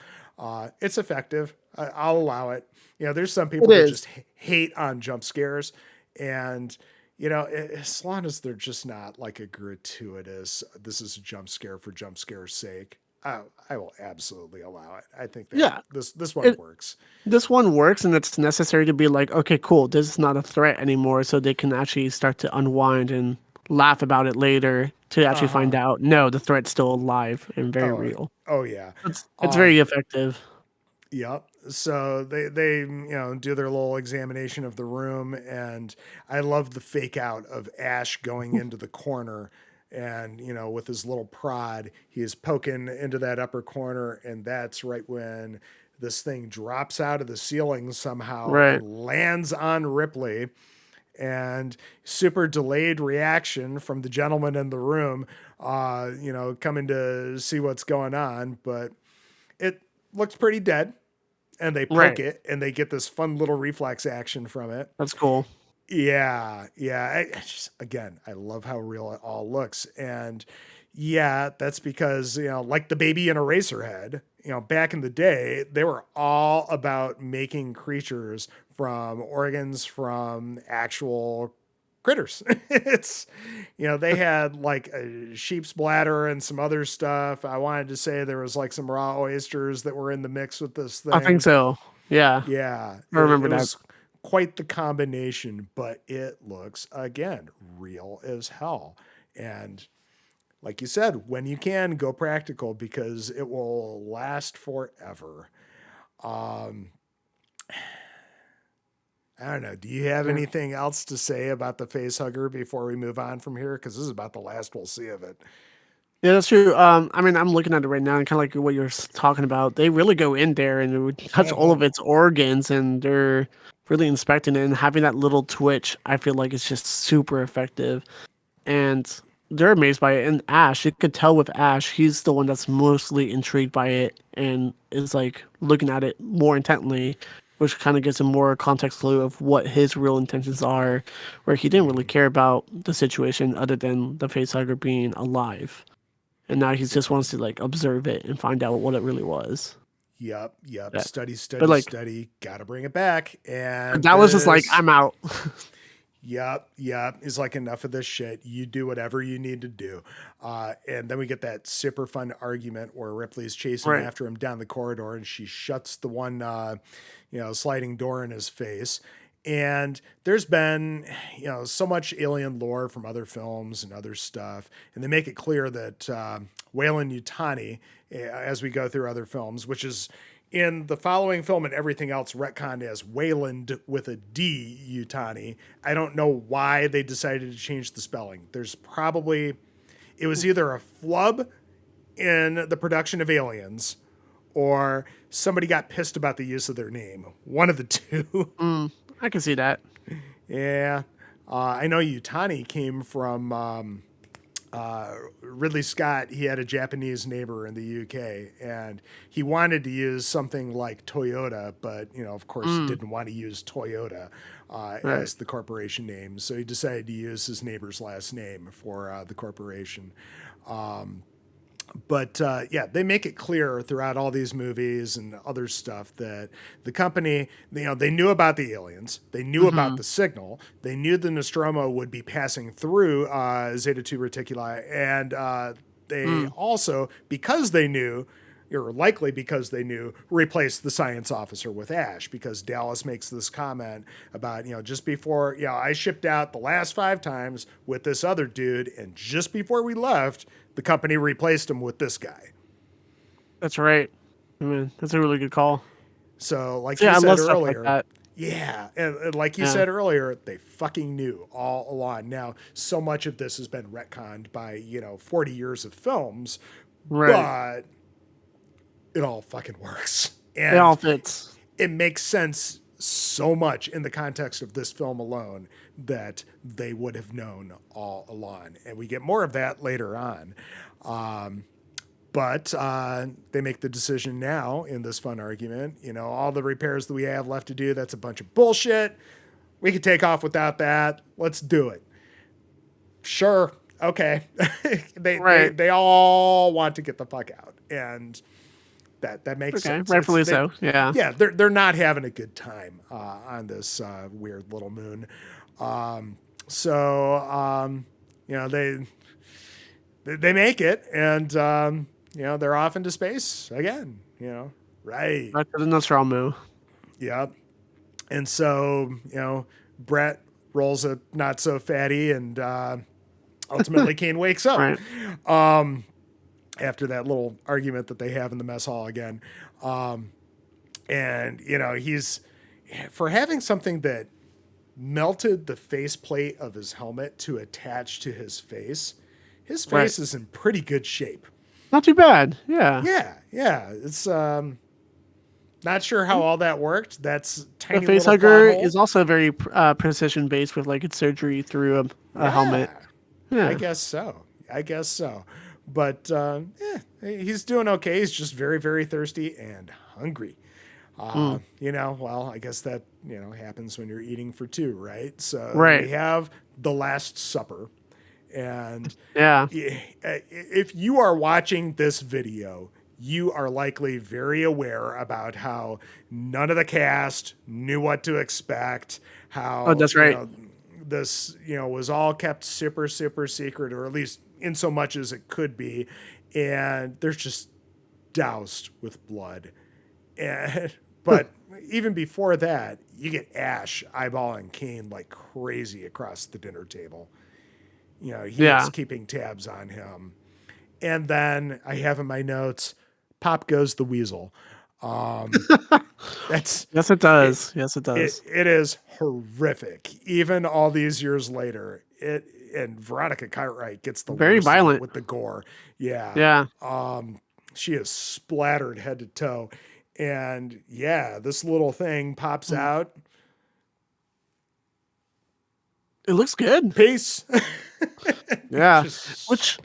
It's effective. I'll allow it. There's some It people that is. just hate on jump scares, and as long as they're just not like a gratuitous, this is a jump scare for jump scare's sake. I will absolutely allow it. I think that Yeah. this one It works. This one works, and it's necessary to be like, okay, cool, this is not a threat anymore, so they can actually start to unwind and laugh about it later to actually Uh find huh. out no, the threat's still alive and very Oh, real. oh yeah. It's very Um, effective. yep. So they do their little examination of the room, and I love the fake out of Ash going into the corner, and with his little prod, he is poking into that upper corner, and that's right when this thing drops out of the ceiling somehow Right. and lands on Ripley. And super delayed reaction from the gentleman in the room, coming to see what's going on, but it looks pretty dead. And they poke Right. it, and they get this fun little reflex action from it. That's cool. Yeah, yeah. Again, I love how real it all looks, and yeah, that's because like the baby in Eraserhead. Back in the day, they were all about making creatures from organs from actual critters. It's they had like a sheep's bladder and some other stuff. I wanted to say there was like some raw oysters that were in the mix with this I think thing. so. Yeah. Yeah, I it remember that. was quite the combination, but it looks again real as hell. And like you said, when you can, go practical because it will last forever. Um, I don't know. Do you have Yeah. anything else to say about the face hugger before we move on from here? Because this is about the last we'll see of it. Yeah, that's true. I mean, I'm looking at it right now, and kind of like what you're talking about. They really go in there and they would touch all of its organs, and they're really inspecting it. And having that little twitch, I feel like it's just super effective. And they're amazed by it. And Ash, you could tell with Ash, he's the one that's mostly intrigued by it and is like looking at it more intently, which kind of gives him more context clue of what his real intentions are, where he didn't really Mm-hmm. care about the situation other than the facehugger being alive. And now he just wants to like observe it and find out what it really was. Yep, yep. That, Study, but study, like study. Got to bring it back. And that was just like this I'm out. Yep, yep. He's like, enough of this shit. You do whatever you need to do. And then we get that super fun argument where Ripley's chasing Right. after him down the corridor and she shuts the one, sliding door in his face. And there's been, so much alien lore from other films and other stuff. And they make it clear that Weyland Yutani, as we go through other films, which is in the following film and everything else retconned as Wayland with a D Yutani. I don't know why they decided to change the spelling. It was either a flub in the production of Aliens or somebody got pissed about the use of their name. One of the two. I can see that. Yeah. I know Yutani came from Ridley Scott. He had a Japanese neighbor in the UK and he wanted to use something like Toyota, but, of course, didn't want to use Toyota as the corporation name. So he decided to use his neighbor's last name for the corporation. But they make it clear throughout all these movies and other stuff that the company, they knew about the aliens, they knew about the signal, they knew the Nostromo would be passing through Zeta 2 Reticuli, and they also, because they knew, or likely because they knew, replaced the science officer with Ash, because Dallas makes this comment about, just before, I shipped out the last 5 times with this other dude, and just before we left, the company replaced him with this guy. That's right. I mean, that's a really good call. So, like I you love said stuff earlier, like that. yeah, and like you said earlier, they fucking knew all along. Now, so much of this has been retconned by 40 years of films, Right. but it all fucking works. And It all fits. it makes sense so much in the context of this film alone that they would have known all along. And we get more of that later on. But they make the decision now in this fun argument, all the repairs that we have left to do, that's a bunch of bullshit. We could take off without that. Let's do it. Sure. Okay. They all want to get the fuck out. And that makes sense. Rightfully so. Yeah. Yeah, they're not having a good time on this weird little moon. They make it, and they're off into space again. Right? Back to the Nostromo. Yep. And so Brett rolls a not so fatty, and ultimately Kane wakes up. Right. After that little argument that they have in the mess hall again. And, he's, for having something that melted the faceplate of his helmet to attach to his face is in pretty good shape. Not too bad. Yeah. Yeah. It's not sure how all that worked. That's tiny. The face hugger is also very precision based with like its surgery through a helmet. Yeah. I guess so. But he's doing okay. He's just very, very thirsty and hungry. Well, I guess that, happens when you're eating for 2, right? So we have the Last Supper. And if you are watching this video, you are likely very aware about how none of the cast knew what to expect, how that's right. This, was all kept super, super secret, or at least in so much as it could be. And they're just doused with blood. But even before that, you get Ash eyeballing Kane like crazy across the dinner table. He is keeping tabs on him. And then I have in my notes, pop goes the weasel. Yes, it does. It is horrific. Even all these years later, and Veronica Cartwright gets the very violent with the gore. Yeah. Yeah. She is splattered head to toe. And this little thing pops out. It looks good. Peace. Yeah. Which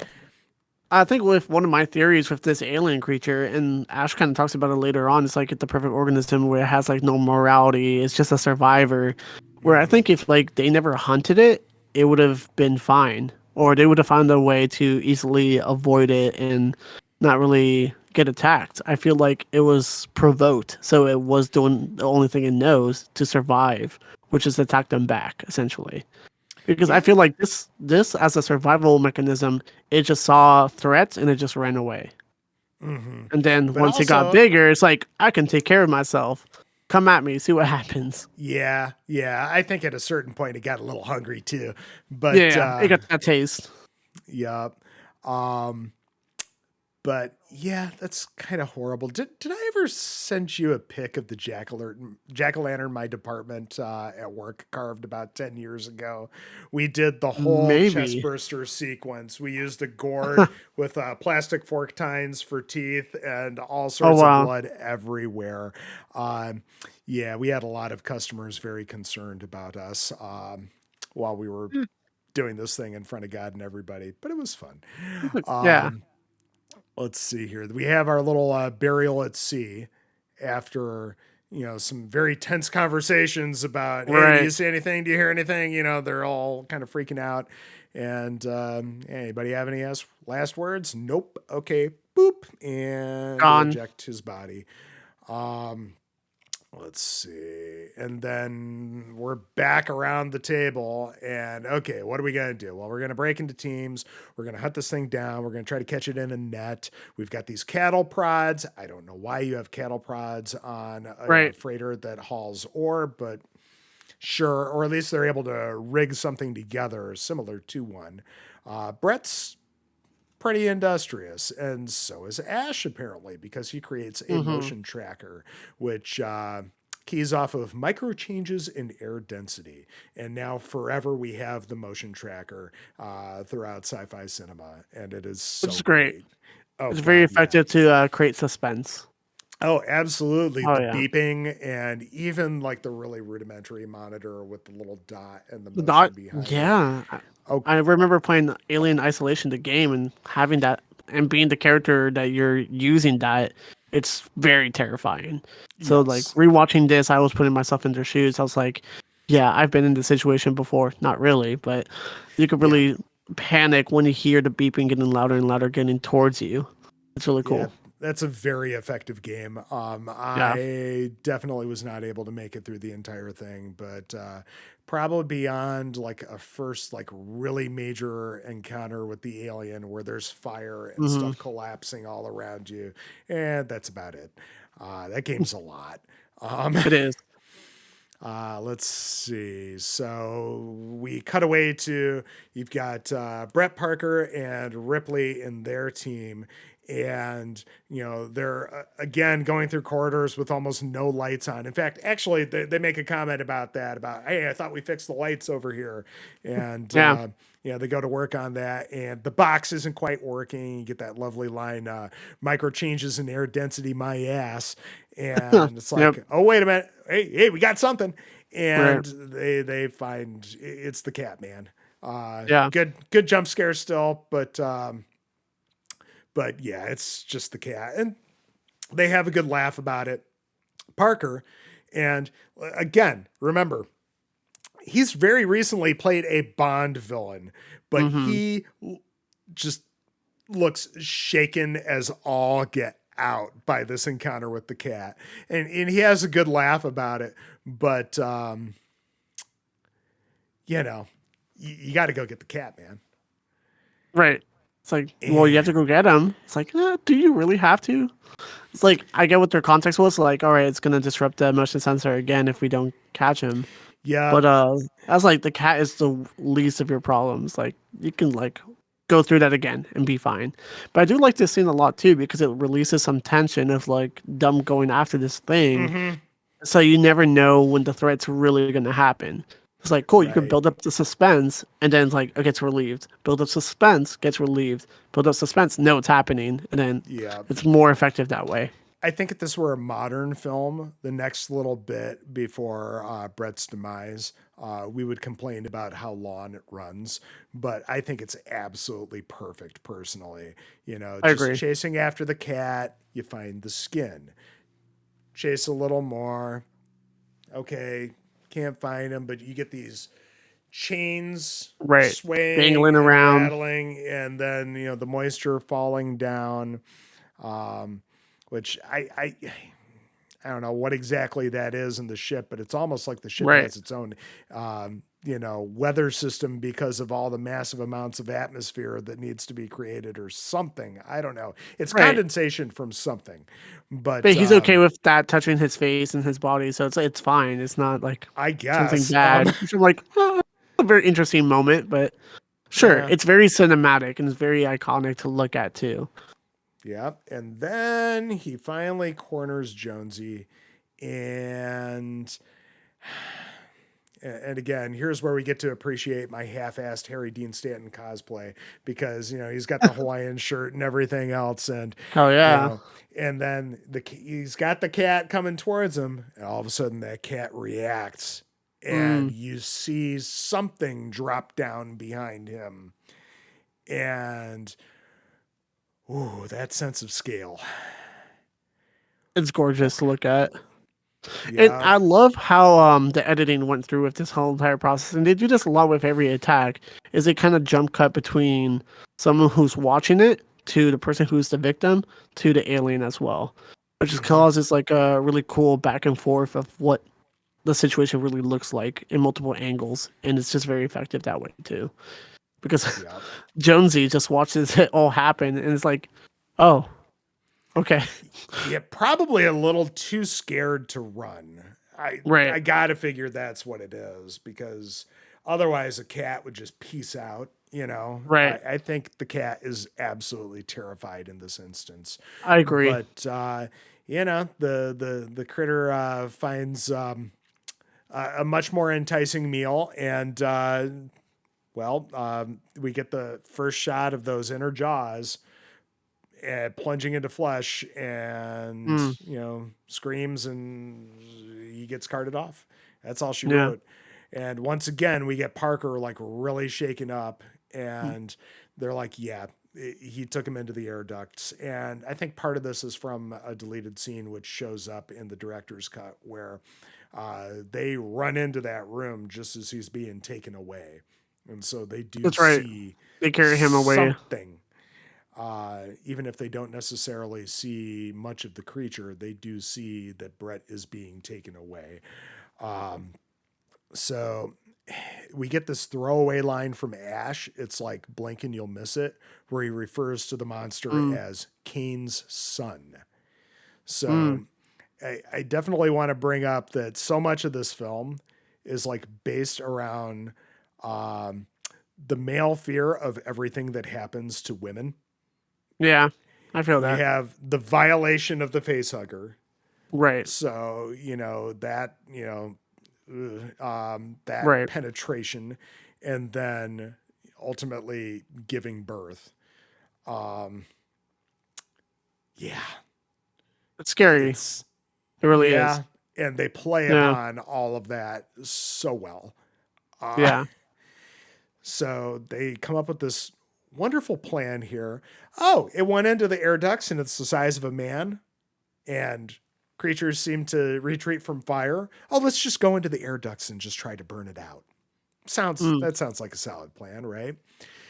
I think with one of my theories with this alien creature, and Ash kind of talks about it later on, it's like it's the perfect organism where it has like no morality. It's just a survivor. Where I think if like they never hunted it, it would have been fine. Or they would have found a way to easily avoid it and not really get attacked. I feel like it was provoked. So it was doing the only thing it knows to survive. which is attack them back essentially. Because I Yeah. feel like this as a survival mechanism, it just saw threats and it just ran away. And then But once it got also, bigger, it's like I can take care of myself. Come at me, see what happens. yeah, I think at a certain point it got a little hungry too. But Yeah, it got that taste. yeah. Um, but yeah, that's kind of horrible. Did I ever send you a pic of the jack o' lantern my department at work carved about 10 years ago? We did the whole chest Maybe. burster sequence. We used a gourd with plastic fork tines for teeth and all Oh sorts of wow. blood everywhere. Um, yeah, we had a lot of customers very concerned about us while we were doing this thing in front of God and everybody, but it was fun. Yeah. Um, let's see here. We have our little burial at sea after some very tense conversations about, hey, do you Right. see anything? Do you hear anything? They're all kind of freaking out. And anybody have any last words? Nope. Okay. Boop. And they Gone. eject his body. Um, Let's see. And then we're back around the table. And okay, what are we going to do? Well, we're going to break into teams. We're going to hunt this thing down. We're going to try to catch it in a net. We've got these cattle prods. I don't know why you have cattle prods on a Right. freighter that hauls ore, but sure. Or at least they're able to rig something together similar to one. Brett's pretty industrious, and so is Ash apparently, because he creates a Mm-hmm. motion tracker, which keys off of micro changes in air density. And now forever we have the motion tracker throughout sci-fi cinema, and it is Which so is great. great. Oh It's very God, yeah. effective to create suspense. Oh, absolutely. Oh The yeah. beeping and even like the really rudimentary monitor with the little dot and the motion That, behind it. yeah. Oh, I remember playing Alien Isolation, the game, and having that and being the character that you're using that, it's very terrifying. So like yes. rewatching this, I was putting myself in their shoes. I was like, yeah, I've been in this situation before. Not really, but you could Yeah. really panic when you hear the beeping getting louder and louder getting towards you. It's really Yeah, cool. that's a very effective game. Yeah. I definitely was not able to make it through the entire thing, but probably beyond like a first like really major encounter with the alien where there's fire and Hmm. stuff collapsing all around you, and that's about it. That game's a lot. Um, It is. let's see. So we cut away to you've got Brett Parker and Ripley in their team. And, they're again going through corridors with almost no lights on. In fact, actually, they make a comment about that about, hey, I thought we fixed the lights over here. And, Yeah. they go to work on that. And the box isn't quite working. You get that lovely line micro changes in air density, my ass. And it's Yep. like, oh, wait a minute. Hey, we got something. Right. And they find it's the cat man. Yeah. Good jump scare still, but yeah, it's just the cat. And they have a good laugh about it. Parker, and again, remember, he's very recently played a Bond villain, but Hmm. he just looks shaken as all get out by this encounter with the cat. And he has a good laugh about it, but you know, you got to go get the cat, man. Right. It's like, well, you have And to go get him. It's like, do you really have to? It's like I get what their context was. Like, all right, it's gonna disrupt the motion sensor again if we don't catch him. yeah, But I was like, the cat is the least of your problems. Like, you can like go through that again and be fine. But I do like this scene a lot too because it releases some tension of like them going after this thing. mm-hmm, So you never know when the threat's really gonna happen. It's like cool, you can right. build up the suspense and then it's like it gets relieved. Build up suspense, gets relieved. Build up suspense, no it's happening, and then Yeah. it's more effective that way. I think if this were a modern film, the next little bit before Brett's demise, we would complain about how long it runs. But I think it's absolutely perfect, personally. I Just agree. chasing after the cat, you find the skin. Chase a little more. Okay, can't find him, but you get these chains Right. swaying Dangling and around. rattling, and then, the moisture falling down. Um, which I don't know what exactly that is in the ship, but it's almost like the ship Right. has its own, weather system because of all the massive amounts of atmosphere that needs to be created or something. I don't know. It's Right. condensation from something, But but he's okay with that touching his face and his body, so it's fine. It's not like I something guess, bad. Which I'm like, a very interesting moment, but sure, yeah, it's very cinematic and it's very iconic to look at too. yeah. And then he finally corners Jonesy, and and again, here's where we get to appreciate my half-assed Harry Dean Stanton cosplay because he's got the Hawaiian shirt and everything else, and Oh you yeah. know, and then he's got the cat coming towards him, and all of a sudden that cat reacts, and Mm. you see something drop down behind him, and ooh, that sense of scale. It's gorgeous to look at. And Yeah. I love how the editing went through with this whole entire process. And they do this a lot with every attack, is it kind of jump cut between someone who's watching it to the person who's the victim to the alien as well. Which just Mm-hmm. causes like a really cool back and forth of what the situation really looks like in multiple angles. And it's just very effective that way too. Because Yeah. Jonesy just watches it all happen and it's like, oh, okay. Yeah, probably a little too scared to run. I Right. gotta figure that's what it is because otherwise a cat would just peace out. Right. I think the cat is absolutely terrified in this instance. I agree. But the critter finds a much more enticing meal, and we get the first shot of those inner jaws plunging into flesh, and Mm, screams, and he gets carted off. That's all she yeah. wrote. And once again we get Parker like really shaken up, Mm. and they're like, yeah, he took him into the air ducts. And I think part of this is from a deleted scene which shows up in the director's cut where they run into that room just as he's being taken away, and so they do That's right. see They carry him away. something. Even if they don't necessarily see much of the creature, they do see that Brett is being taken away. So we get this throwaway line from Ash. It's like blink and you'll miss it, where he refers to the monster Mm, as Kane's son. mm, So I definitely want to bring up that so much of this film is like based around um, the male fear of everything that happens to women. yeah, I feel You that. have the violation of the face hugger. Right. So, that Right. penetration, and then ultimately giving birth. Um, yeah, It's scary. it's, It really is. yeah. And they play Yeah. upon all of that so well. Uh, Yeah. so they come up with this wonderful plan here. Oh, it went into the air ducts and it's the size of a man, and creatures seem to retreat from fire. Oh, let's just go into the air ducts and just try to burn it out. Mm, That sounds like a solid plan, right?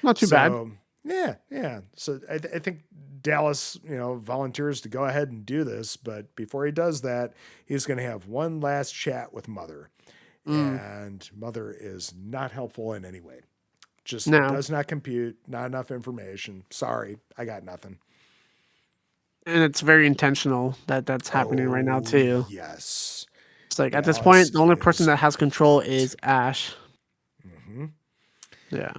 not too bad. So yeah. So I think Dallas, volunteers to go ahead and do this, but before he does that, he's going to have one last chat with Mother, Mm, and Mother is not helpful in any way. Just no. does not compute, not enough information. Sorry, I got nothing. And it's very intentional that that's happening right now Oh too. yes, It's like at this Dallas point, the only person is that has control correct. is Ash. Mm-hmm. Yeah.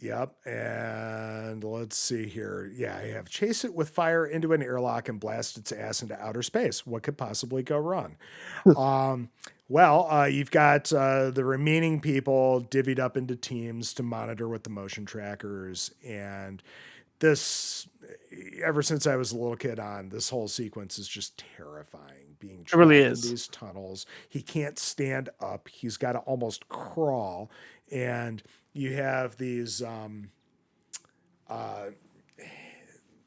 Yep. And let's see here. Yeah, I have chase it with fire into an airlock and blast its ass into outer space. What could possibly go wrong? You've got the remaining people divvied up into teams to monitor with the motion trackers. And this, ever since I was a little kid on, this whole sequence is just terrifying. Being It really trapped in is. these tunnels. He can't stand up. He's got to almost crawl. And you have these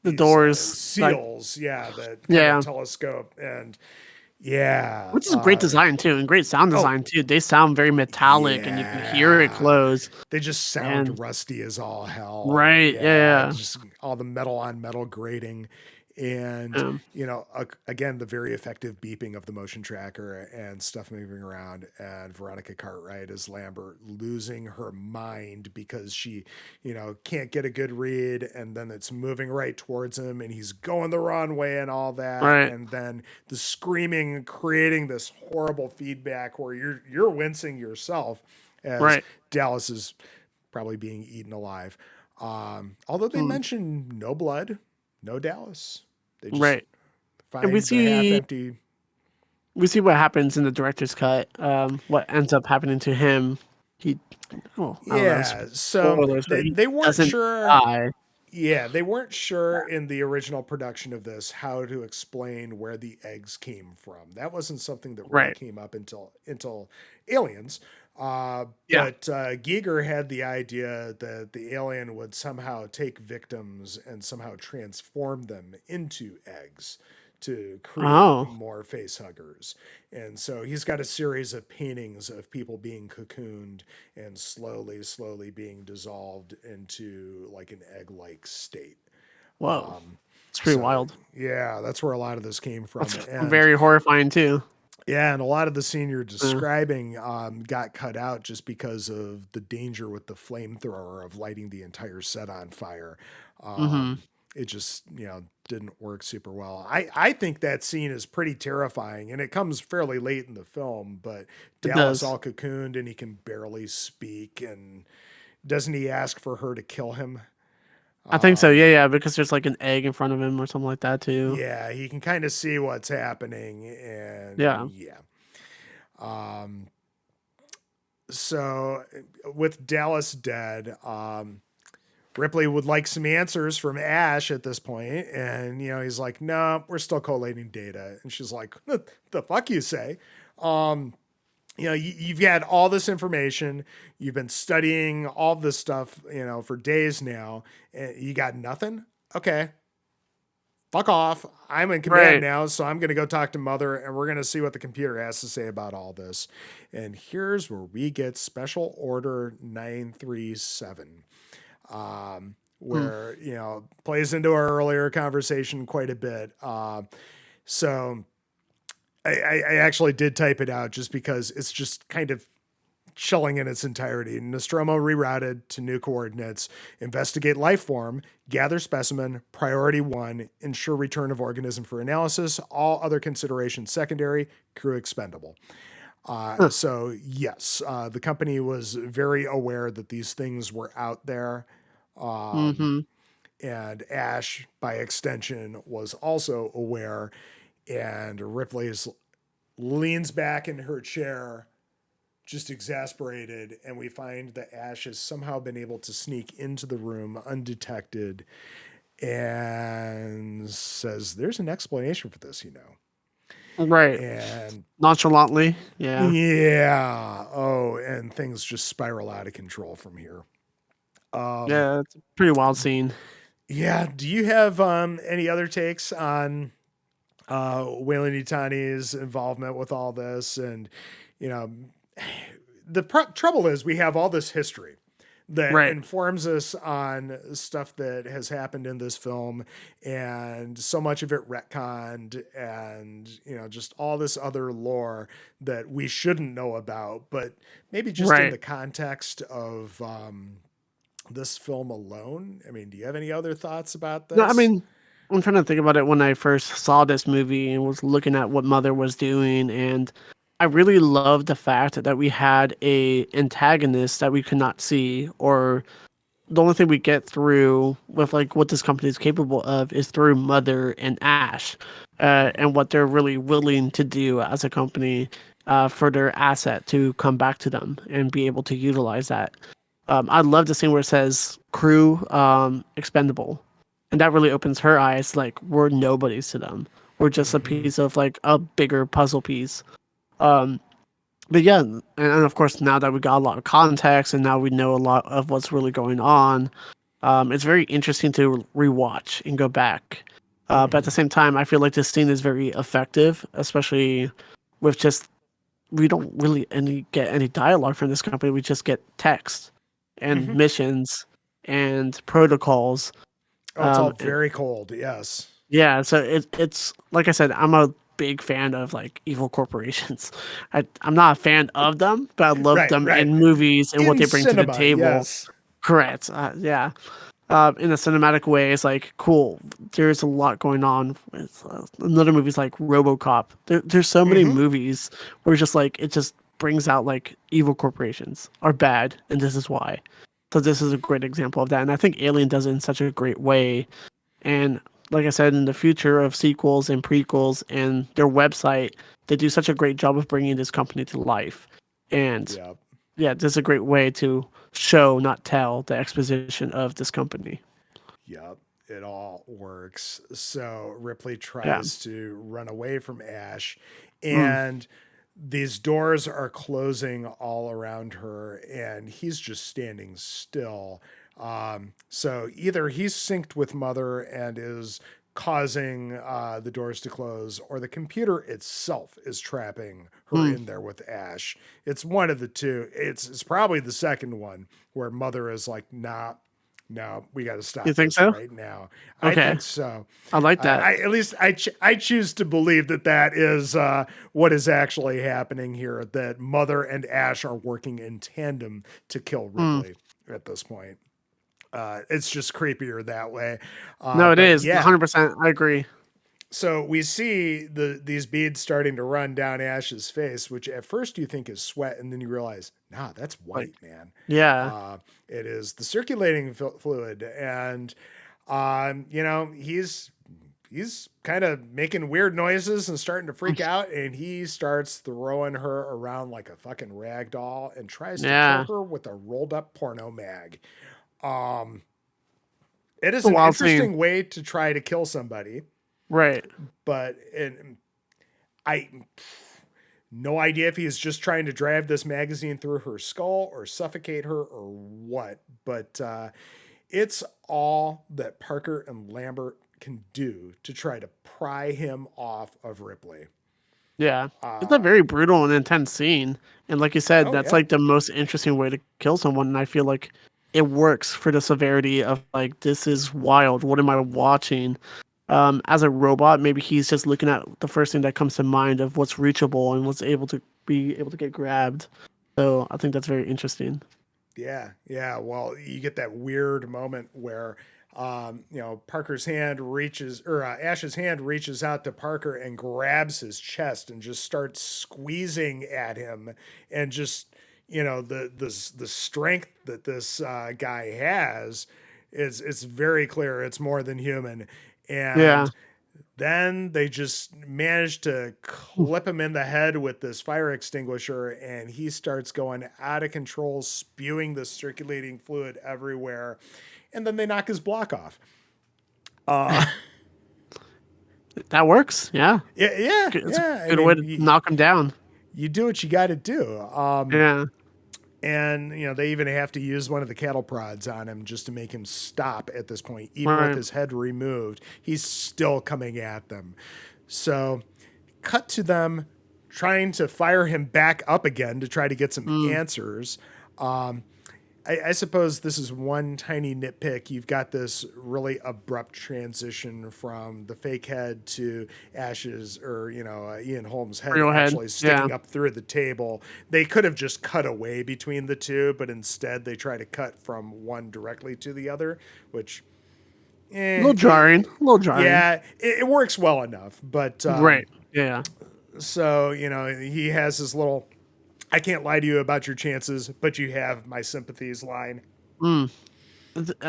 The doors, like, seals, yeah, that kind of yeah. telescope, and yeah, Which is great design too, and great sound oh design too. They sound very metallic, and you can hear it yeah, close. they just sound And rusty as all hell. right, Yeah, yeah, just all the metal on metal grating, And, Um, again, the very effective beeping of the motion tracker and stuff moving around. And Veronica Cartwright as Lambert losing her mind because she, can't get a good read. And then it's moving right towards him and he's going the wrong way and all that. right, And then the screaming, creating this horrible feedback where you're wincing yourself as right. Dallas is probably being eaten alive. Although they Mm, mention no blood, no Dallas. They just right. And find the half empty. we see what happens in the director's cut. What ends up happening to him. He, oh, I don't know, Yeah. So spoilers, but he they weren't doesn't sure. die. Yeah, they weren't sure in the original production of this how to explain where the eggs came from. That wasn't something that really Right. came up until Aliens. Yeah. But Giger had the idea that the alien would somehow take victims and somehow transform them into eggs to create Oh, more face huggers. And so he's got a series of paintings of people being cocooned and slowly, slowly being dissolved into like an egg like state. whoa. It's pretty So, wild. yeah, that's where a lot of this came from. That's And very horrifying too. yeah, and a lot of the scene you're Uh, describing got cut out just because of the danger with the flamethrower of lighting the entire set on fire. mm-hmm. It just, didn't work super well. I think that scene is pretty terrifying, and it comes fairly late in the film, but It Dallas does. all cocooned and he can barely speak. And doesn't he ask for her to kill him? I think so. Yeah, yeah, because there's like an egg in front of him or something like that too. Yeah, he can kind of see what's happening. And Yeah. yeah. So with Dallas dead, Ripley would like some answers from Ash at this point, and he's like, "No, we're still collating data." And she's like, "The fuck you say?" You've had all this information, you've been studying all this stuff, for days now, and you got nothing. Okay, fuck off. I'm in command Right. now, so I'm going to go talk to Mother and we're going to see what the computer has to say about all this. And here's where we get Special Order 937, Hmm. where, plays into our earlier conversation quite a bit. So I actually did type it out just because it's just kind of chilling in its entirety. Nostromo rerouted to new coordinates, investigate life form, gather specimen, priority one, ensure return of organism for analysis, all other considerations secondary, crew expendable. Huh. So, yes, the company was very aware that these things were out there. Mm-hmm. And Ash, by extension, was also aware. And Ripley leans back in her chair just exasperated, and we find that Ash has somehow been able to sneak into the room undetected and says, "There's an explanation for this, Right. And Nonchalantly. Yeah. yeah, oh, and things just spiral out of control from here. Yeah. It's a pretty wild scene. Yeah, do you have any other takes on Wayland Yutani's involvement with all this? And you know, the trouble is we have all this history that Right. informs us on stuff that has happened in this film, and so much of it retconned, and just all this other lore that we shouldn't know about, but maybe just in Right. the context of this film alone. I mean, do you have any other thoughts about No, I this? mean, I'm trying to think about it when I first saw this movie and was looking at what Mother was doing, and I really loved the fact that we had a antagonist that we could not see, or the only thing we get through with like what this company is capable of is through Mother and Ash, and what they're really willing to do as a company for their asset to come back to them and be able to utilize that. I love the scene where it says crew expendable, and that really opens her eyes. Like we're nobodies to them. We're just a Mm-hmm. piece of like a bigger puzzle piece. Um, but yeah, and of course now that we got a lot of context and now we know a lot of what's really going on, it's very interesting to rewatch and go back. But at the Mm-hmm. same time, I feel like this scene is very effective, especially with just we don't really get any dialogue from this company. We just get text and Mm-hmm. missions and protocols. Oh, it's all And very cold. Yes. Yeah, so it's like I said, I'm a big fan of like evil corporations. I'm not a fan of them, but I love Right, them right. in movies and what In they bring to the cinema, table. yes. Correct. Yeah. In a cinematic way, it's like cool. There's a lot going on. With, another movies like RoboCop. There's so many Hmm. movies where it's just like it just brings out like evil corporations are bad, and this is why. So this is a great example of that, and I think Alien does it in such a great way. And like I said, in the future of sequels and prequels and their website, they do such a great job of bringing this company to life. And Yeah. yeah, this is a great way to show, not tell, the exposition of this company. Yep, it all works. So Ripley Yeah. tries to run away from Ash, Mm. and these doors are closing all around her, and he's just standing still. So either he's synced with Mother and is causing the doors to close, or the computer itself is trapping her Mm. in there with Ash. It's one of the two. It's probably the second one where Mother is like, nah, no, we got to You stop think this so? right now. I Okay. think so. I like that. I at least I choose to believe that that is what is actually happening here. That Mother and Ash are working in tandem to kill Mm. Ripley at this point. It's just creepier that way. No, it But is yeah, 100%. I agree. so we see these beads starting to run down Ash's face, which at first you think is sweat, and then you realize, nah, that's Like, white, man. yeah. Uh, it is the circulating fluid, and he's kind of making weird noises and starting to freak out, and he starts throwing her around like a fucking rag doll and tries to kill Yeah. her with a rolled up porno mag. Um, it It's is a an wild scene. interesting way to try to kill somebody, Right. but I no idea if he is just trying to drive this magazine through her skull or suffocate her or what. But it's all that Parker and Lambert can do to try to pry him off of Ripley. Yeah. It's a Uh, very brutal and intense scene. And like you said, oh that's yeah, like the most interesting way to kill someone. And I feel like it works for the severity of like, this is wild. What am I watching? As a robot, maybe he's just looking at the first thing that comes to mind of what's reachable and what's able to be able to get grabbed. So I think that's very interesting. yeah, yeah. Well, you get that weird moment where Parker's hand reaches, or Ash's hand reaches out to Parker and grabs his chest and just starts squeezing at him, and just the strength that this guy has is it's very clear it's more than human, Yeah. and then they just manage to clip him in the head with this fire extinguisher, and he starts going out of control, spewing the circulating fluid everywhere. And then they knock his block off. Uh, That works. Yeah. yeah, yeah, It's a yeah. I good way mean, to knock him down. you do what you got to do. Yeah. And they even have to use one of the cattle prods on him just to make him stop at this point. Even with Right. his head removed, he's still coming at them. So, cut to them trying to fire him back up again to try to get some Mm. answers. Um, I suppose this is one tiny nitpick. You've got this really abrupt transition from the fake head to Ash's, or Ian Holmes' head Real head. actually Yeah. sticking up through the table. They could have just cut away between the two, but instead they try to cut from one directly to the other, which, A little jarring. A little jarring. yeah, it works well enough. But Right. Yeah. so he has his little "I can't lie to you about your chances, but you have my sympathies" line. Mm.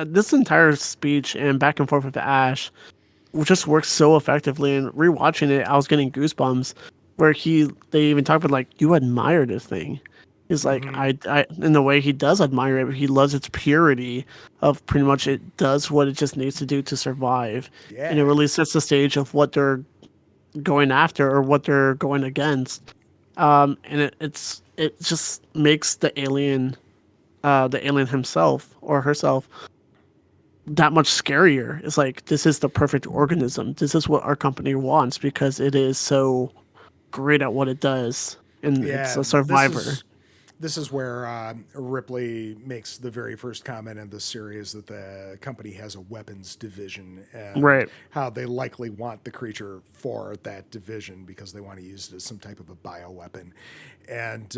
This entire speech and back and forth with Ash just works so effectively. And rewatching it, I was getting goosebumps. Where they even talk about like, you admire this thing. He's like, Mm-hmm. I, in the way he does admire it, he loves its purity of pretty much it does what it just needs to do to survive, and it Yeah. really sets the stage of what they're going after or what they're going against. And it just makes the alien himself or herself that much scarier. It's like this is the perfect organism. This is what our company wants because it is so great at what it does, and it's Yeah. a This survivor. is this is where Ripley makes the very first comment in the series that the company has a weapons division and Right. how they likely want the creature for that division because they want to use it as some type of a bioweapon. And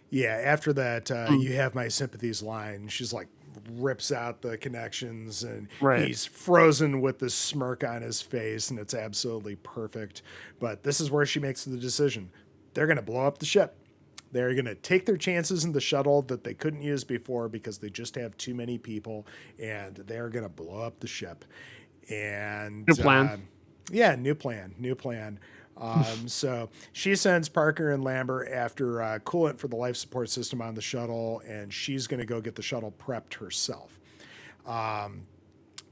yeah, after that, Mm, you have my sympathies line. She's like, rips out the connections and right. he's frozen with this smirk on his face and it's absolutely perfect. But this is where she makes the decision. They're going to blow up the ship. They're going to take their chances in the shuttle that they couldn't use before because they just have too many people, and they're going to blow up the ship. And Good plan. yeah, new plan, new plan. So she sends Parker and Lambert after coolant for the life support system on the shuttle, and she's going to go get the shuttle prepped herself.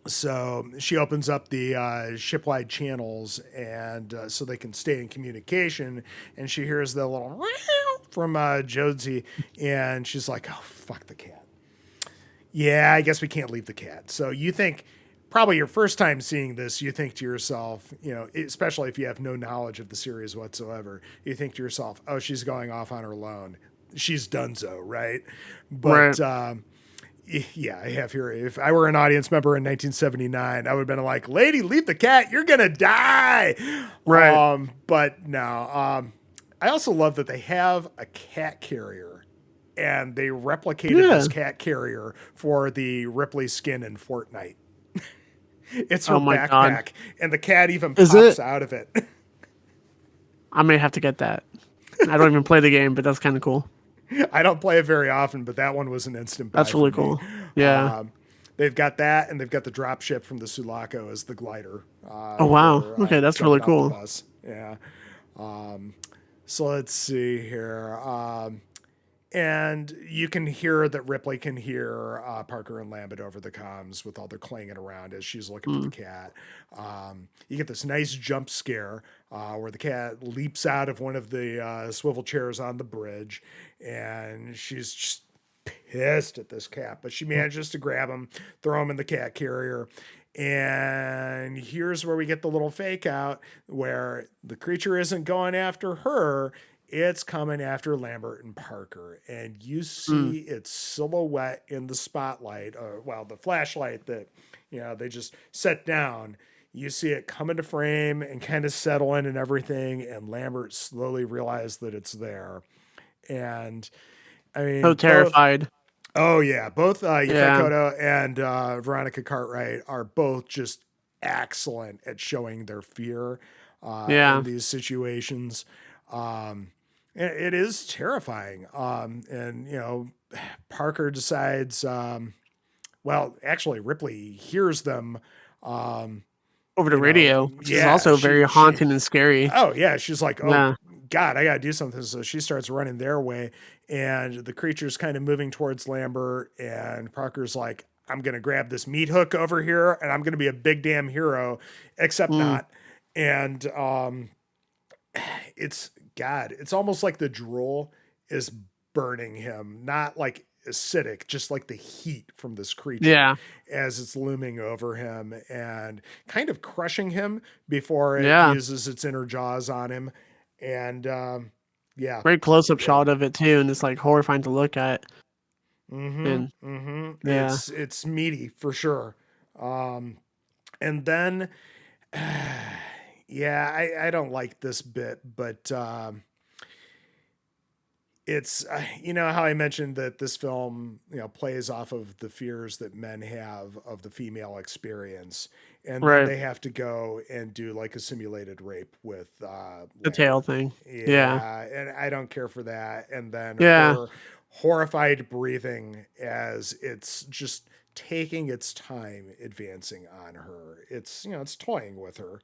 So she opens up the shipwide channels and so they can stay in communication. And she hears the little from Josie, and she's like, "Oh, fuck the cat." Yeah, I guess we can't leave the cat. So you think, probably your first time seeing this, you think to yourself, especially if you have no knowledge of the series whatsoever, you think to yourself, "Oh, she's going off on her own. She's donezo, right?" Right. But yeah, I have here. If I were an audience member in 1979, I would have been like, "Lady, leave the cat. You're gonna die." Right. But no. I also love that they have a cat carrier, and they replicated this Yeah. cat carrier for the Ripley skin in Fortnite. It's her Oh my god. backpack, and the cat even Is pops it? out of it. I may have to get that. I don't even play the game, but that's kind of cool. I don't play it very often, but that one was an instant buy That's for really me. cool. Yeah. They've got that, and they've got the drop ship from the Sulaco as the glider Oh wow. for Okay, that's really jumping off the cool. bus. Yeah. So let's see here. And you can hear that Ripley can hear Parker and Lambert over the comms with all their clanging around as she's looking for the Mm. cat. You get this nice jump scare where the cat leaps out of one of the swivel chairs on the bridge, and she's just pissed at this cat, but she manages to grab him, throw him in the cat carrier. And here's where we get the little fake out where the creature isn't going after her, it's coming after Lambert and Parker. And you Mm. see its silhouette in the spotlight, or well, the flashlight that, they just set down. You see it come into frame and kind of settle in and everything. And Lambert slowly realized that it's there. And I So mean, both. terrified. Oh yeah, both Yufei Yeah. Kodo and Veronica Cartwright are both just excellent at showing their fear in Yeah. these situations. It is terrifying, and Parker decides. Well, actually, Ripley hears them. Um, Over the radio, which is yeah, also very she haunting and scary. oh yeah, she's like, "Oh Yeah. God, I gotta do something." So she starts running their way, and the creature's kind of moving towards Lambert, and Parker's like, "I'm gonna grab this meat hook over here, and I'm gonna be a big damn hero," except Mm. not. And it's God, it's almost like the drool is burning him, not like acidic, just like the heat from this creature Yeah. as it's looming over him and kind of crushing him before it Yeah. uses its inner jaws on him. And yeah, Great close up yeah. shot of it too, and it's like horrifying to look at. And yeah. It's meaty for sure. Um, and then yeah, I don't like this bit, but it's how I mentioned that this film plays off of the fears that men have of the female experience, and then Right. they have to go and do like a simulated rape with The tail Lambert. thing. Yeah. Yeah, and I don't care for that. And then Yeah. her horrified breathing as it's just taking its time advancing on her. It's toying with her,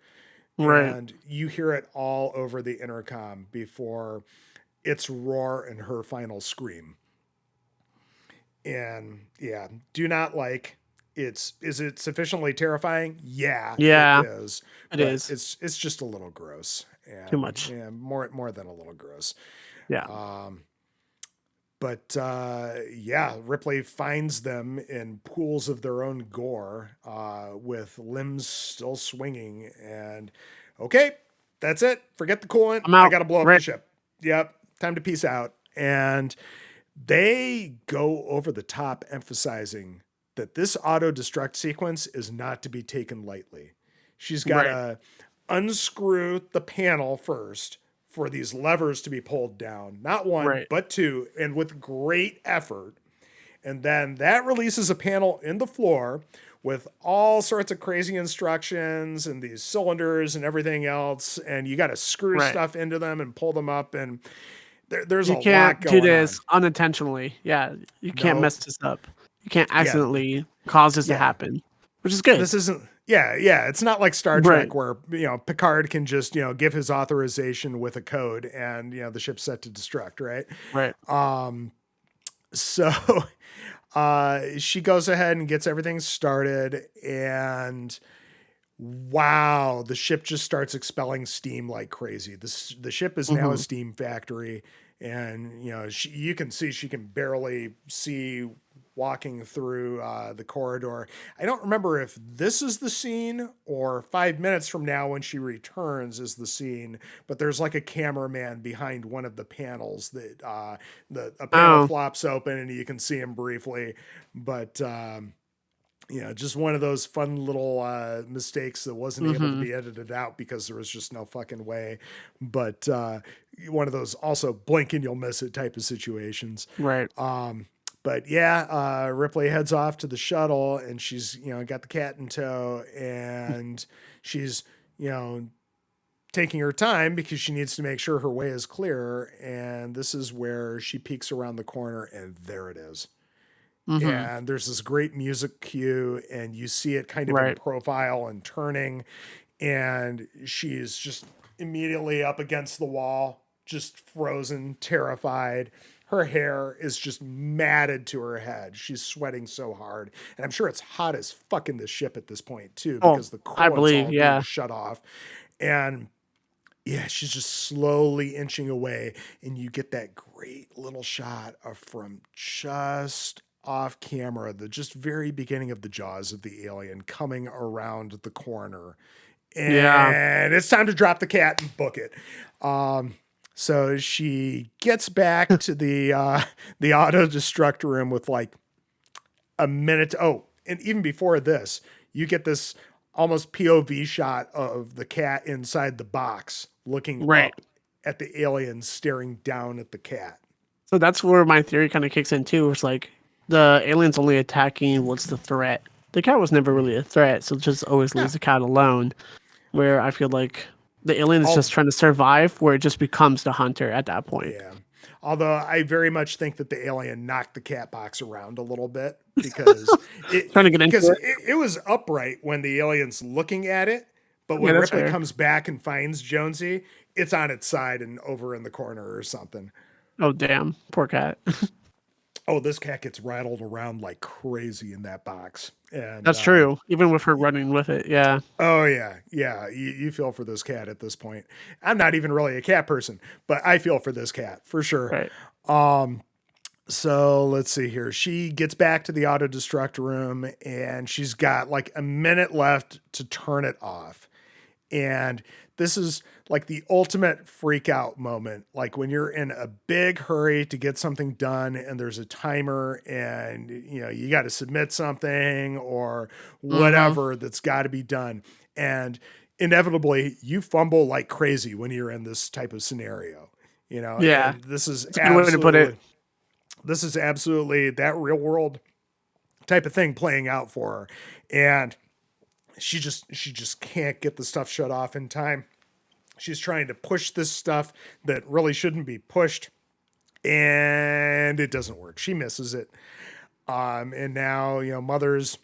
Right. and you hear it all over the intercom before its roar and her final scream. And yeah, do not like is it sufficiently terrifying? Yeah, it Yeah. is. It But is. it's just a little gross. Too And much. yeah, more than a little gross. Yeah. But yeah, Ripley finds them in pools of their own gore, with limbs still swinging. And okay, that's it. Forget the coolant. I'm I out. got to blow up the Right. ship. Yep, time to peace out. And They go over the top, emphasizing that this auto destruct sequence is not to be taken lightly. She's got Right. to unscrew the panel first for these levers to be pulled down, not one, Right. but two, and with great effort. And then that releases a panel in the floor with all sorts of crazy instructions and these cylinders and everything else. And you got to screw Right. stuff into them and pull them up. And there's a You lot can't do going on. this unintentionally. Yeah. You can't No, mess this up. You can't yeah, accidentally cause this to yeah. happen, which is good. This isn't. Yeah. It's not like Star Right. Trek where Picard can just give his authorization with a code and the ship's set to destruct. Right. Right. So she goes ahead and gets everything started, and wow, the ship just starts expelling steam like crazy. The ship is now a Hmm. steam factory, and you can see she can barely see walking through the corridor. I don't remember if this is the scene or 5 minutes from now when she returns is the scene, but there's like a cameraman behind one of the panels that a panel Oh. flops open and you can see him briefly, but just one of those fun little mistakes that wasn't able to Hmm. be edited out because there was just no fucking way. But one of those also blink and you'll miss it type of situations. Right. But yeah, Ripley heads off to the shuttle and she's, got the cat in tow and she's, taking her time because she needs to make sure her way is clear. And this is where she peeks around the corner and there it is. Hmm. And there's this great music cue and you see it kind of in Right. profile and turning, and she's just immediately up against the wall, just frozen, terrified. Her hair is just matted to her head. She's sweating so hard, and I'm sure it's hot as fuck in this ship at this point too Oh, because the I coolant's believe. all being Yeah. shut off. And yeah, she's just slowly inching away, and you get that great little shot of from just off camera, the just very beginning of the jaws of the alien coming around the corner. Yeah. And it's time to drop the cat and book it. So she gets back to the auto destruct room with like a minute. Oh, and even before this, you get this almost POV shot of the cat inside the box looking Right. up at the alien staring down at the cat. So that's where my theory kind of kicks in too. It's like the alien's only attacking what's the threat. The cat was never really a threat, so it just always Yeah. leaves the cat alone. Where I feel like the alien is just All trying to survive, where it just becomes the hunter at that point. Yeah. Although I very much think that the alien knocked the cat box around a little bit because Trying to get into because it. it was upright when the alien's looking at it, but Yeah, when that's Ripley fair. comes back and finds Jonesy, it's on its side and over in the corner or something. Oh damn, poor cat. Oh, this cat gets rattled around like crazy in that box. And That's true. Even with her running with it, yeah. oh yeah, you feel for this cat at this point. I'm not even really a cat person, but I feel for this cat for sure. Right. So let's see here. She gets back to the auto destruct room and she's got like a minute left to turn it off. And this is like the ultimate freak out moment. Like when you're in a big hurry to get something done and there's a timer and you got to submit something or Mm-hmm. whatever that's got to be done. And inevitably you fumble like crazy when you're in this type of scenario, Yeah. and this is That's a good way to put it. absolutely that real world type of thing playing out for her. And she just can't get the stuff shut off in time. She's trying to push this stuff that really shouldn't be pushed, and it doesn't work. She misses it. And now, Mother's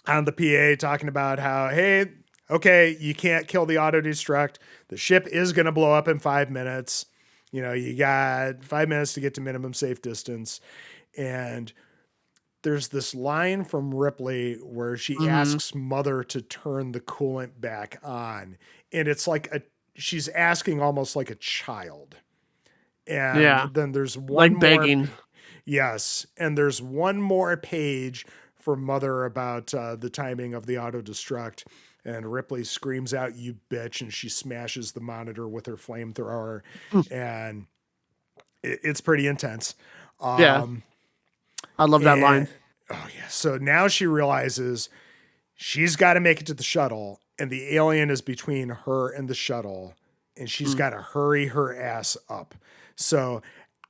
on the PA talking about how, hey, okay, you can't kill the auto destruct. The ship is going to blow up in 5 minutes. You got 5 minutes to get to minimum safe distance. And there's this line from Ripley where she Mm-hmm. asks Mother to turn the coolant back on. And it's like she's asking almost like a child. And Yeah. then there's one Like more, begging. yes. And there's one more page for Mother about the timing of the auto destruct. And Ripley screams out, "You bitch," and she smashes the monitor with her flamethrower. And it's pretty intense. Yeah, I love that line. And oh yeah, so now she realizes she's got to make it to the shuttle, and the alien is between her and the shuttle, and she's Mm. got to hurry her ass up. So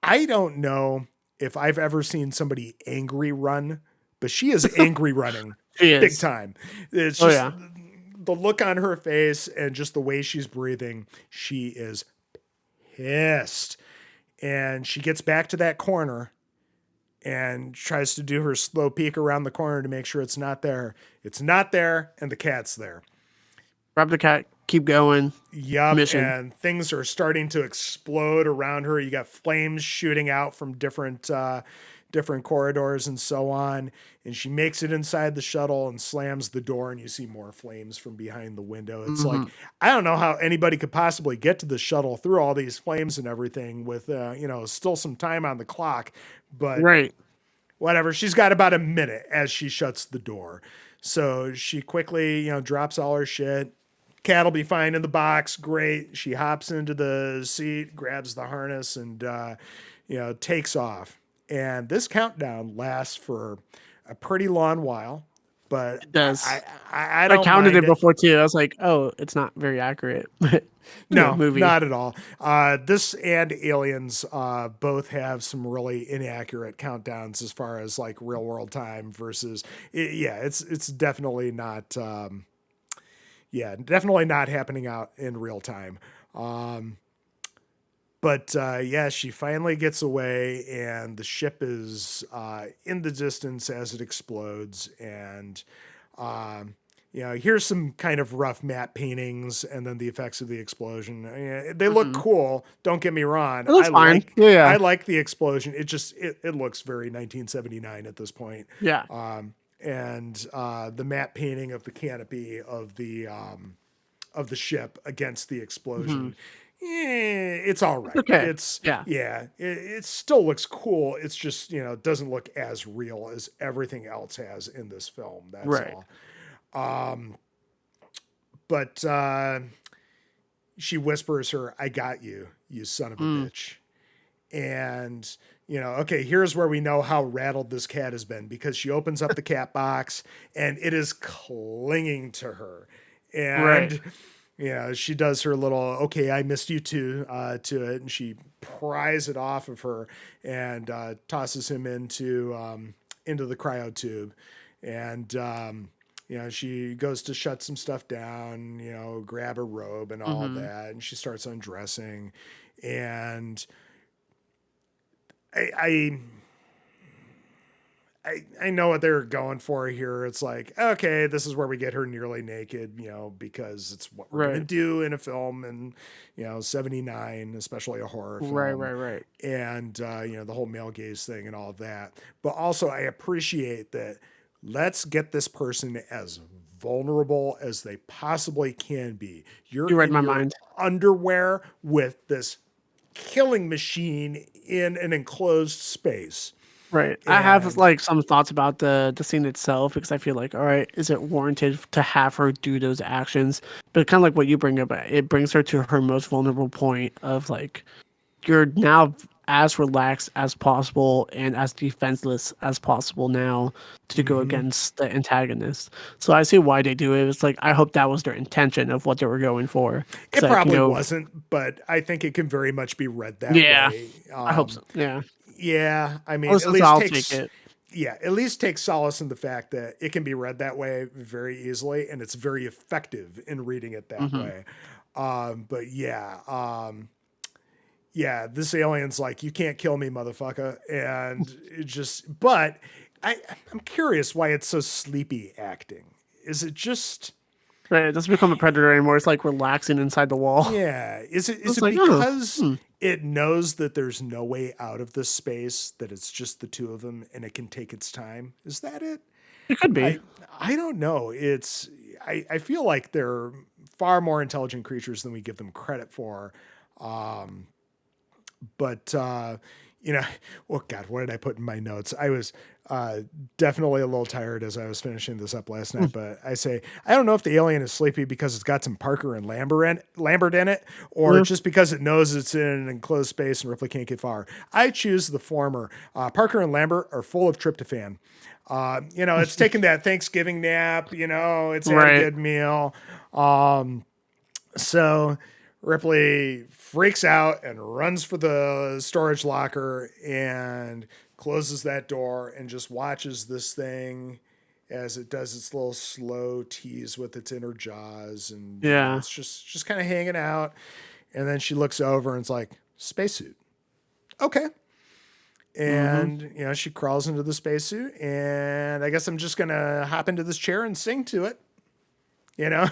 I don't know if I've ever seen somebody angry run, but she is angry running She big is. time. It's Oh just yeah. the look on her face and just the way she's breathing. She is pissed. And she gets back to that corner and tries to do her slow peek around the corner to make sure it's not there. It's not there, and the cat's there. Grab the cat. Keep going. Yup, Mission. and things are starting to explode around her. You got flames shooting out from different corridors and so on. And she makes it inside the shuttle and slams the door, and you see more flames from behind the window. It's like Hmm. I don't know how anybody could possibly get to the shuttle through all these flames and everything with still some time on the clock, but Right. whatever. She's got about a minute as she shuts the door. So she quickly, drops all her shit. Cat'll be fine in the box. Great. She hops into the seat, grabs the harness, and takes off. And this countdown lasts for a pretty long while, but It I does. I, I I don't counted mind it it. before too. I was like, oh, it's not very accurate. But No, movie. not at all. This and Aliens both have some really inaccurate countdowns as far as like real world time versus. Yeah, it's definitely not. Definitely not happening out in real time. Um, but yeah, she finally gets away, and the ship is in the distance as it explodes. And um, here's some kind of rough matte paintings, and then the effects of the explosion. They look Hmm. cool. Don't get me wrong. It looks fine. I Yeah. like the explosion. It looks very 1979 at this point. Yeah. And the matte painting of the canopy of the ship against the Hmm. explosion. It's all It's right. okay. Yeah. It still looks cool. It's just it doesn't look as real as everything else has in this film. That's Right. all. But she whispers her, "I got you, you son of a Mm. bitch." And okay, here's where we know how rattled this cat has been, because she opens up the cat box and it is clinging to her. Right. And she does her little "okay, I missed you too" to it, and she pries it off of her and tosses him into the cryo tube. And she goes to shut some stuff down, grab a robe and all Hmm. that, and she starts undressing. And I I know what they're going for here. It's like, okay, this is where we get her nearly naked, because it's what we're gonna Right. do in a film in, '79, especially a horror Right. film, Right. Right. and the whole male gaze thing and all of that. But also, I appreciate that. Let's get this person as vulnerable as they possibly can be. You're You read in my your mind. underwear with this killing machine in an enclosed space. Right. I have And like some thoughts about the scene itself because I feel like, all right, is it warranted to have her do those actions? But kind of like what you bring up, it brings her to her most vulnerable point of like you're now as relaxed as possible and as defenseless as possible now to go mhm. against the antagonist. So I see why they do it. It's like I hope that was their intention of what they were going for. It's It like, probably wasn't, but I think it can very much be read that yeah, way. I hope so. Yeah. Yeah, I mean, Honestly, so I'll take it. at least take solace in the fact that it can be read that way very easily, and it's very effective in reading it that Hmm. way. But yeah, this alien's like, you can't kill me, motherfucker, and it just. But I'm curious why it's so sleepy acting. Is it just? Right. It doesn't become a predator anymore. It's like relaxing inside the wall. Yeah. Is It's it like, oh, because hmm, it knows that there's no way out of this space, that it's just the two of them and it can take its time? Is that it? it could be. I I don't know. I feel like they're far more intelligent creatures than we give them credit for. But you know, well, God, what did I put in my notes? I was definitely a little tired as I was finishing this up last night, but I say, I don't know if the alien is sleepy because it's got some Parker and Lambert in it, or Mm, just because it knows it's in an enclosed space and Ripley can't get far. I choose the former. Parker and Lambert are full of tryptophan. It's taken that Thanksgiving nap, it's had a right. good meal. So Ripley freaks out and runs for the storage locker and closes that door and just watches this thing as it does its little slow tease with its inner jaws, and Yeah. it's just kind of hanging out. And then she looks over and it's like, spacesuit. Okay. Hmm. And she crawls into the spacesuit, and I guess I'm just gonna hop into this chair and sing to it. You know,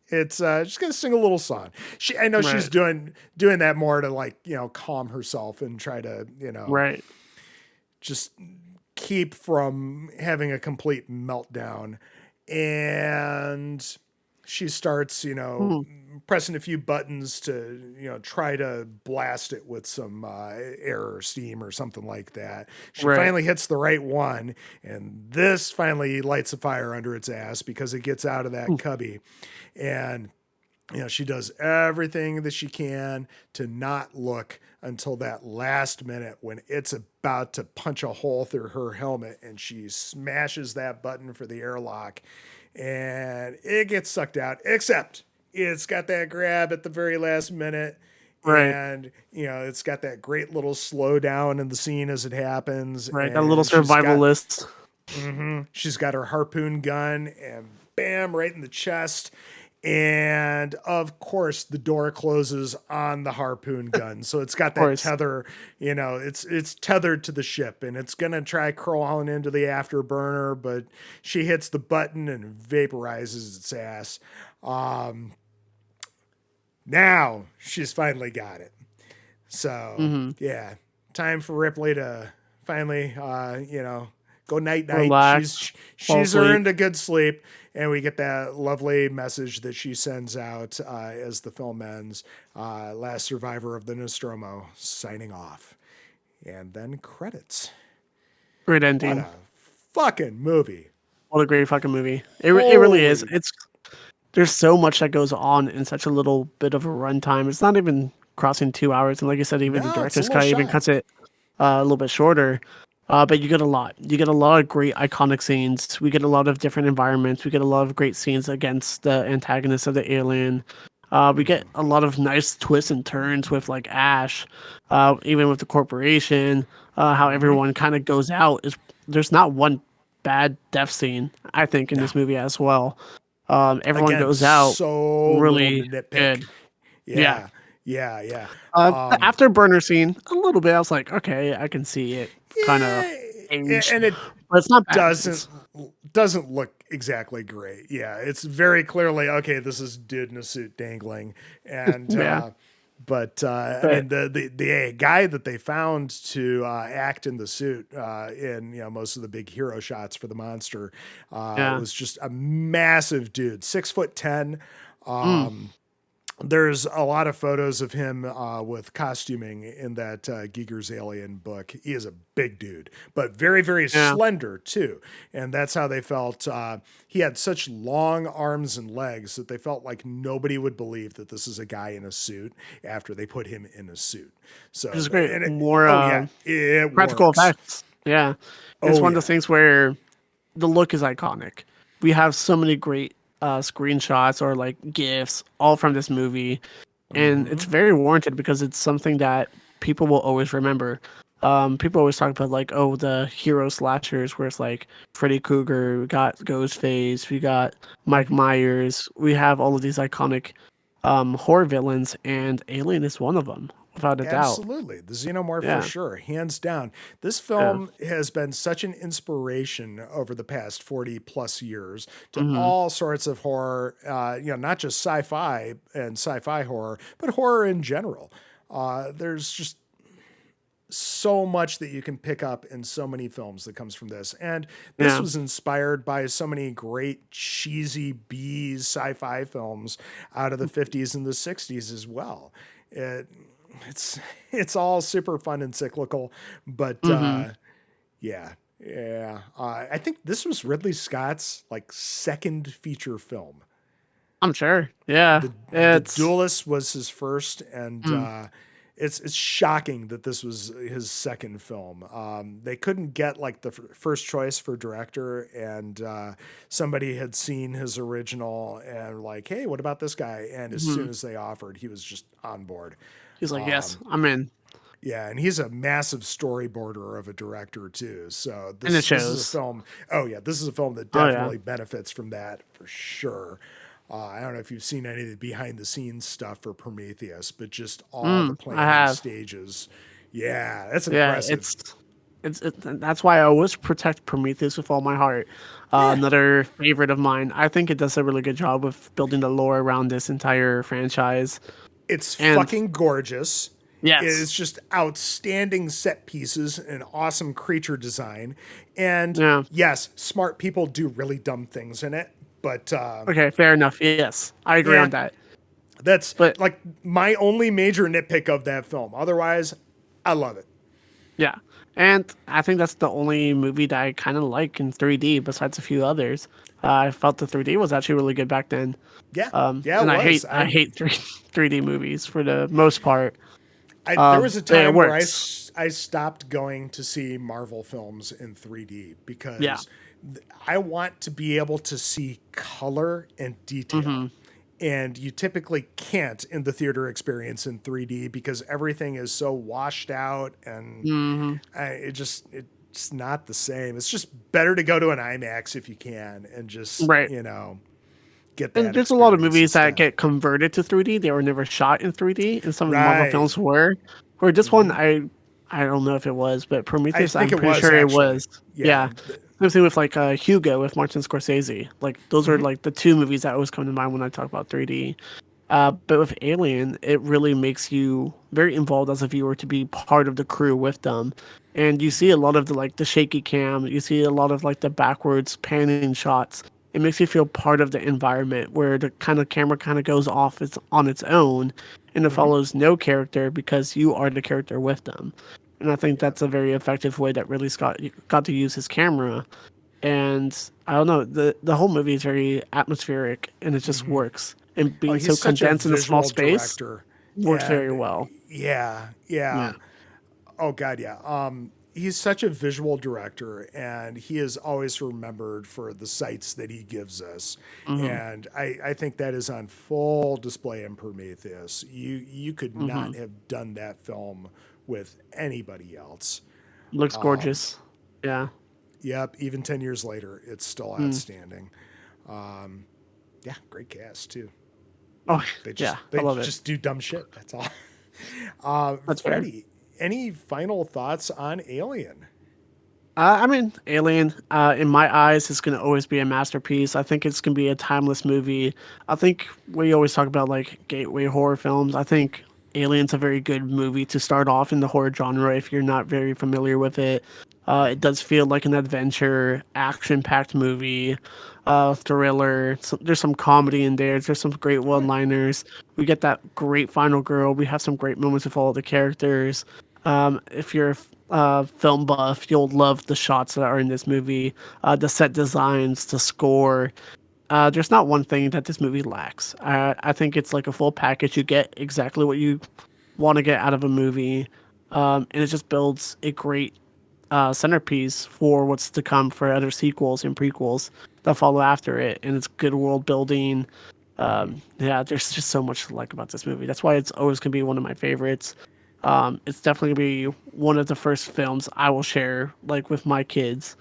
it's just gonna sing a little song. I know she's Right. doing that more to like calm herself and try to Right. just keep from having a complete meltdown. And she starts Mm, pressing a few buttons to try to blast it with some air or steam or something like that. She right. finally hits the right one, and this finally lights a fire under its ass because it gets out of that Mm, cubby. And she does everything that she can to not look until that last minute when it's about to punch a hole through her helmet, and she smashes that button for the airlock, and it gets sucked out, except it's got that grab at the very last minute. right. And it's got that great little slowdown in the scene as it happens, Right. That little and survivalist. she's got her harpoon gun, and bam, right in the chest. And of course, the door closes on the harpoon gun, so it's got Of that course. tether. It's tethered to the ship, and it's gonna try crawling into the afterburner, but she hits the button and vaporizes its ass. Um, Now she's finally got it. So Hmm. yeah, time for Ripley to finally, go night night. Relax. Fall She's asleep. earned a good sleep, and we get that lovely message that she sends out as the film ends. Last survivor of the Nostromo signing off, and then credits. Great What ending. a fucking movie! What a great fucking movie. It really is. Holy There's so much that goes on in such a little bit of a runtime. It's not even crossing 2 hours, and like you said, even the no, it's a director's little cut even shy. cuts it a little bit shorter. But you get a lot. You get a lot of great iconic scenes. We get a lot of different environments. We get a lot of great scenes against the antagonists of the alien. We get a lot of nice twists and turns with like Ash, even with the corporation. How Mm-hmm. everyone kind of goes out is there's not one bad death scene I think in No, this movie as well. Everyone again, goes out so little to really nitpick. good. Yeah. Yeah, yeah, yeah. The afterburner scene, a little bit. I was like, okay, I can see it kind of Yeah, aged, and it but it's not bad. doesn't doesn't look exactly great. Yeah, it's very clearly okay. This is dude in a suit dangling, and Yeah, but I but mean the guy that they found to act in the suit in most of the big hero shots for the monster yeah. was just a massive dude, 6'10". Mm, There's a lot of photos of him with costuming in that Giger's Alien book. He is a big dude, but very, very yeah. slender too. And that's how they felt. He had such long arms and legs that they felt like nobody would believe that this is a guy in a suit after they put him in a suit. Which So, is great. More oh yeah, it practical works. effects. Yeah, it's Oh one of those yeah. things where the look is iconic. We have so many great screenshots or like gifs all from this movie, and it's Hmm. very warranted because it's something that people will always remember. People always talk about like, oh, the hero slashers, where it's like Freddy Krueger, we got Ghostface, we got Mike Hmm. Myers. We have all of these iconic horror villains, and Alien is one of them, without a doubt. Absolutely. The Xenomorph for Yeah, sure, hands down. This yeah, film has been such an inspiration over the past 40 plus years to hmm, all sorts of horror, not just sci-fi and sci-fi horror, but horror in general. There's just so much that you can pick up in so many films that comes from this. And this yeah, was inspired by so many great cheesy B sci-fi films out of the 50s and the 60s as well. It, it's it's all super fun and cyclical, but Hmm. yeah, yeah. I think this was Ridley Scott's like second feature film. I'm sure. Yeah. The It's Duelist was his first, and mm, it's shocking that this was his second film. They couldn't get like the first choice for director, and somebody had seen his original and like, hey, what about this guy? And as soon mhm. as they offered, he was just on board. He's like, yes, I'm in. Yeah, and he's a massive storyboarder of a director too. So And it this is a shows. film. Oh yeah, this is a film that Oh yeah. definitely benefits from that for sure. I don't know if you've seen any of the behind the scenes stuff for Prometheus, but just all the I planning have. stages. Yeah, that's Yeah, impressive. that's why I always protect Prometheus with all my heart. Yeah, Another favorite of mine. I think it does a really good job with building the lore around this entire franchise. it's And fucking gorgeous. yes, It's just outstanding set pieces and awesome creature design. And yeah. yes, smart people do really dumb things in it, but Okay, fair enough. Yes, I agree yeah, on that. that's But like my only major nitpick of that film. Otherwise, I love it. yeah, and I think that's the only movie that I kind of like in 3D, besides a few others. I felt the 3D was actually really good back then. Yeah, yeah, it And was. I hate 3D movies for the most part. There was a But it time where works. I stopped going to see Marvel films in 3D Yeah. because I want to be able to see color and detail. Hmm. And you typically can't in the theater experience in 3D because everything is so washed out, and Hmm. it's not the same. It's just better to go to an IMAX if you can and just, Right. get And that there's a lot of experience movies that instead. get converted to 3D. They were never shot in 3D, and some of the Marvel Right. films were. Where this one, I don't know if it was, but I Prometheus, think I'm it pretty was sure it actually. was. Yeah. Yeah. Same thing with like Hugo with Martin Scorsese. Like those are like the two movies that always come to mind when I talk about 3D. But with Alien, it really makes you very involved as a viewer to be part of the crew with them. And you see a lot of the shaky cam, you see a lot of like the backwards panning shots. It makes you feel part of the environment where the kind of camera kind of goes off its on its own and it Hmm. follows no character because you are the character with them. And I think Yeah. that's a very effective way that really Scott got to use his camera. And I don't know, the whole movie is very atmospheric and it just works. And Oh, being he's so such a condensed in a small visual space director. works very And well. yeah, yeah. Yeah. Oh god, yeah. He's such a visual director, and he is always remembered for the sights that he gives us. Hmm. And I think that is on full display in Prometheus. You could Hmm. not have done that film with anybody else. Looks gorgeous. Yeah. Yep, even 10 years later, it's still Mm. outstanding. Yeah, great cast too. Oh, yeah. I They love it. just do dumb shit. That's all. That's fair. Freddie, any final thoughts on Alien? I mean, Alien, in my eyes, is going to always be a masterpiece. I think it's going to be a timeless movie. I think we always talk about like gateway horror films. I think Alien's a very good movie to start off in the horror genre if you're not very familiar with it. It does feel like an adventure, action-packed movie, thriller. So there's some comedy in there. There's some great Yeah. one-liners. We get that great final girl. We have some great moments with all the characters. If you're film buff, you'll love the shots that are in this movie, the set designs, the score. There's not one thing that this movie lacks. I think it's like a full package. You get exactly what you want to get out of a movie, and it just builds a great centerpiece for what's to come for other sequels and prequels that follow after it. And it's good world building. Yeah, there's just so much to like about this movie. That's why it's always gonna be one of my favorites. It's definitely gonna be one of the first films I will share like with my kids.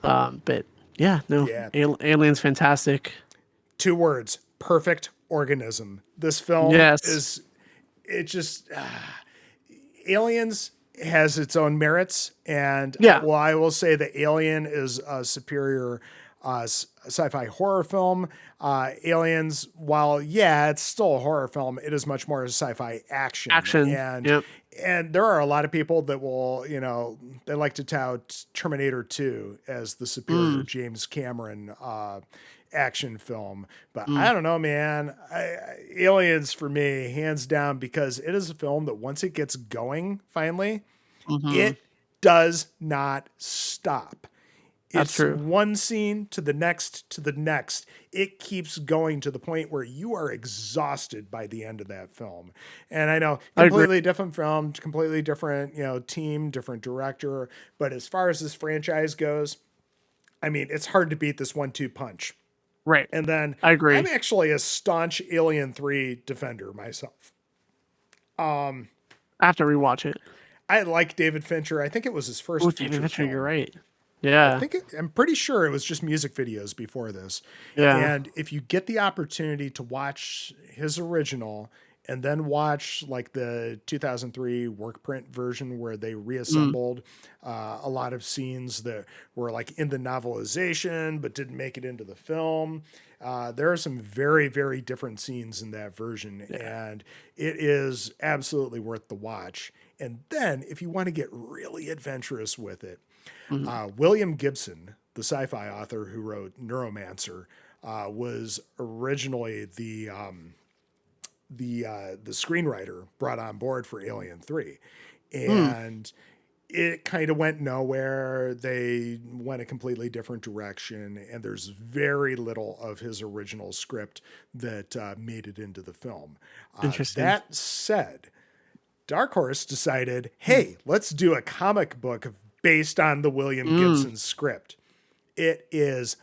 But yeah, no, Yeah. Alien's fantastic. Two words: perfect organism. This film Yes. is. It just Aliens has its own merits, and Yeah. well, I will say that Alien is a superior sci-fi horror film. Aliens, while yeah, it's still a horror film, it is much more a sci-fi action, Action. Yep. and there are a lot of people that will, they like to tout Terminator 2 as the superior Mm. James Cameron action film. But I don't know, man. Aliens for me, hands down, because it is a film that once it gets going, finally, Mm-hmm. it does not stop. That's It's true. one scene to the next to the next. It keeps going to the point where you are exhausted by the end of that film. And I know I agree. completely different film, completely different, team, different director. But as far as this franchise goes, I mean, it's hard to beat this 1-2 punch. Right. And then I I'm agree. actually a staunch Alien 3 defender myself. I have to rewatch it. I like David Fincher. I think it was his Oh, first David feature Fincher, you're film. right. Yeah. I'm pretty sure it was just music videos before this. Yeah. And if you get the opportunity to watch his original and then watch like the 2003 work print version where they Mm, reassembled a lot of scenes that were like in the novelization but didn't make it into the film. There are some very, very different scenes in that version, yeah. and it is absolutely worth the watch. And then, if you want to get really adventurous with it, Mhm. William Gibson, the sci-fi author who wrote Neuromancer, was originally the screenwriter brought on board for Alien 3, Mm, and it kind of went nowhere. They went a completely different direction, and there's very little of his original script that made it into the film. interesting. That said, Dark Horse decided, hey, let's do a comic book based on the William Mm, Gibson script. It is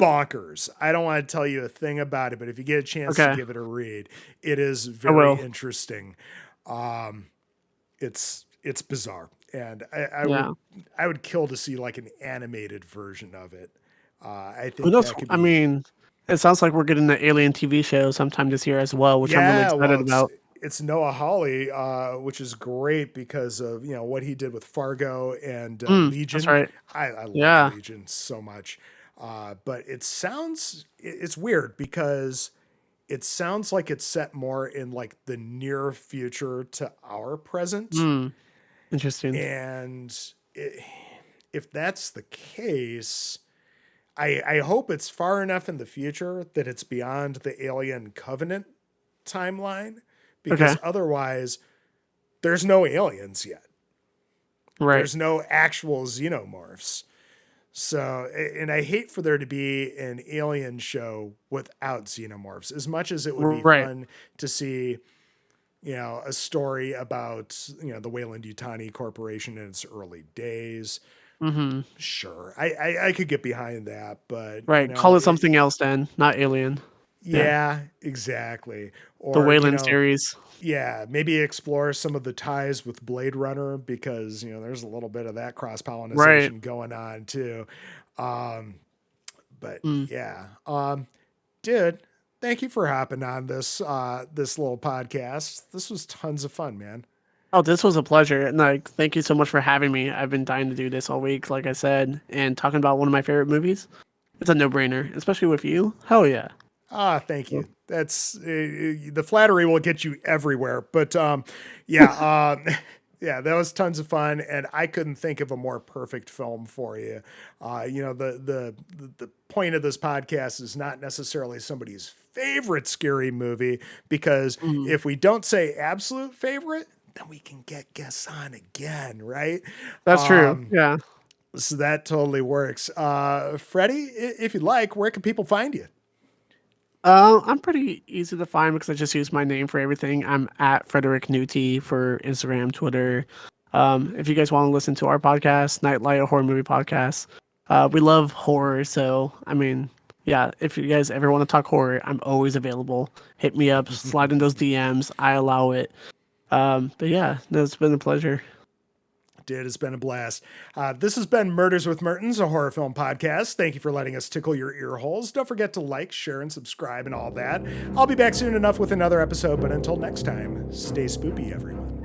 bonkers. I don't want to tell you a thing about it, but if you get a chance to okay. give it a read, it is I very will. interesting. It's bizarre, and Yeah. I would kill to see like an animated version of it. I Who think knows? that could I be. mean, it sounds like we're getting the Alien TV show sometime this year as well, which I'm really Yeah, well, excited about. it's Noah Hawley, which is great because of what he did with Fargo and That's Legion. right. I love Yeah. Legion so much, but it's weird because it sounds like it's set more in like the near future to our present, Mm, interesting. and if that's the case. I hope it's far enough in the future that it's beyond the Alien Covenant timeline, Okay. because otherwise there's no aliens yet. Right. There's no actual xenomorphs. So, and I hate for there to be an alien show without xenomorphs, as much as it would be Right. fun to see, a story about, the Weyland Yutani Corporation in its early days. Mm-hmm. Sure. I could get behind that, but, Right. Call it something else then, not Alien. Yeah. yeah, exactly. The Or, Wayland series. yeah, maybe explore some of the ties with Blade Runner because, there's a little bit of that cross Right. pollination going on too. Um, but Mm. yeah, dude, thank you for hopping on this little podcast. This was tons of fun, man. Oh, this was a pleasure. And like, thank you so much for having me. I've been dying to do this all week, like I said, and talking about one of my favorite movies. It's a no-brainer, especially with you. Hell yeah. Thank you. That's the flattery will get you everywhere. But yeah, yeah, that was tons of fun, and I couldn't think of a more perfect film for you. The point of this podcast is not necessarily somebody's favorite scary movie, because Mhm. if we don't say absolute favorite, then we can get guests on again, right? That's true. Yeah. So that totally works. Freddie, if you'd like, where can people find you? I'm pretty easy to find because I just use my name for everything. I'm at Frederick Newty for Instagram, Twitter. If you guys want to listen to our podcast, Nightlight, a horror movie podcast, we love horror. So, I mean, yeah, if you guys ever want to talk horror, I'm always available. Hit me up, slide in those DMs. I allow it. But yeah, no, it's been a pleasure. Dude, it's been a blast. This has been Murders with Mertens, a horror film podcast. Thank you for letting us tickle your ear holes. Don't forget to like, share, and subscribe and all that. I'll be back soon enough with another episode, but until next time, stay spoopy, everyone.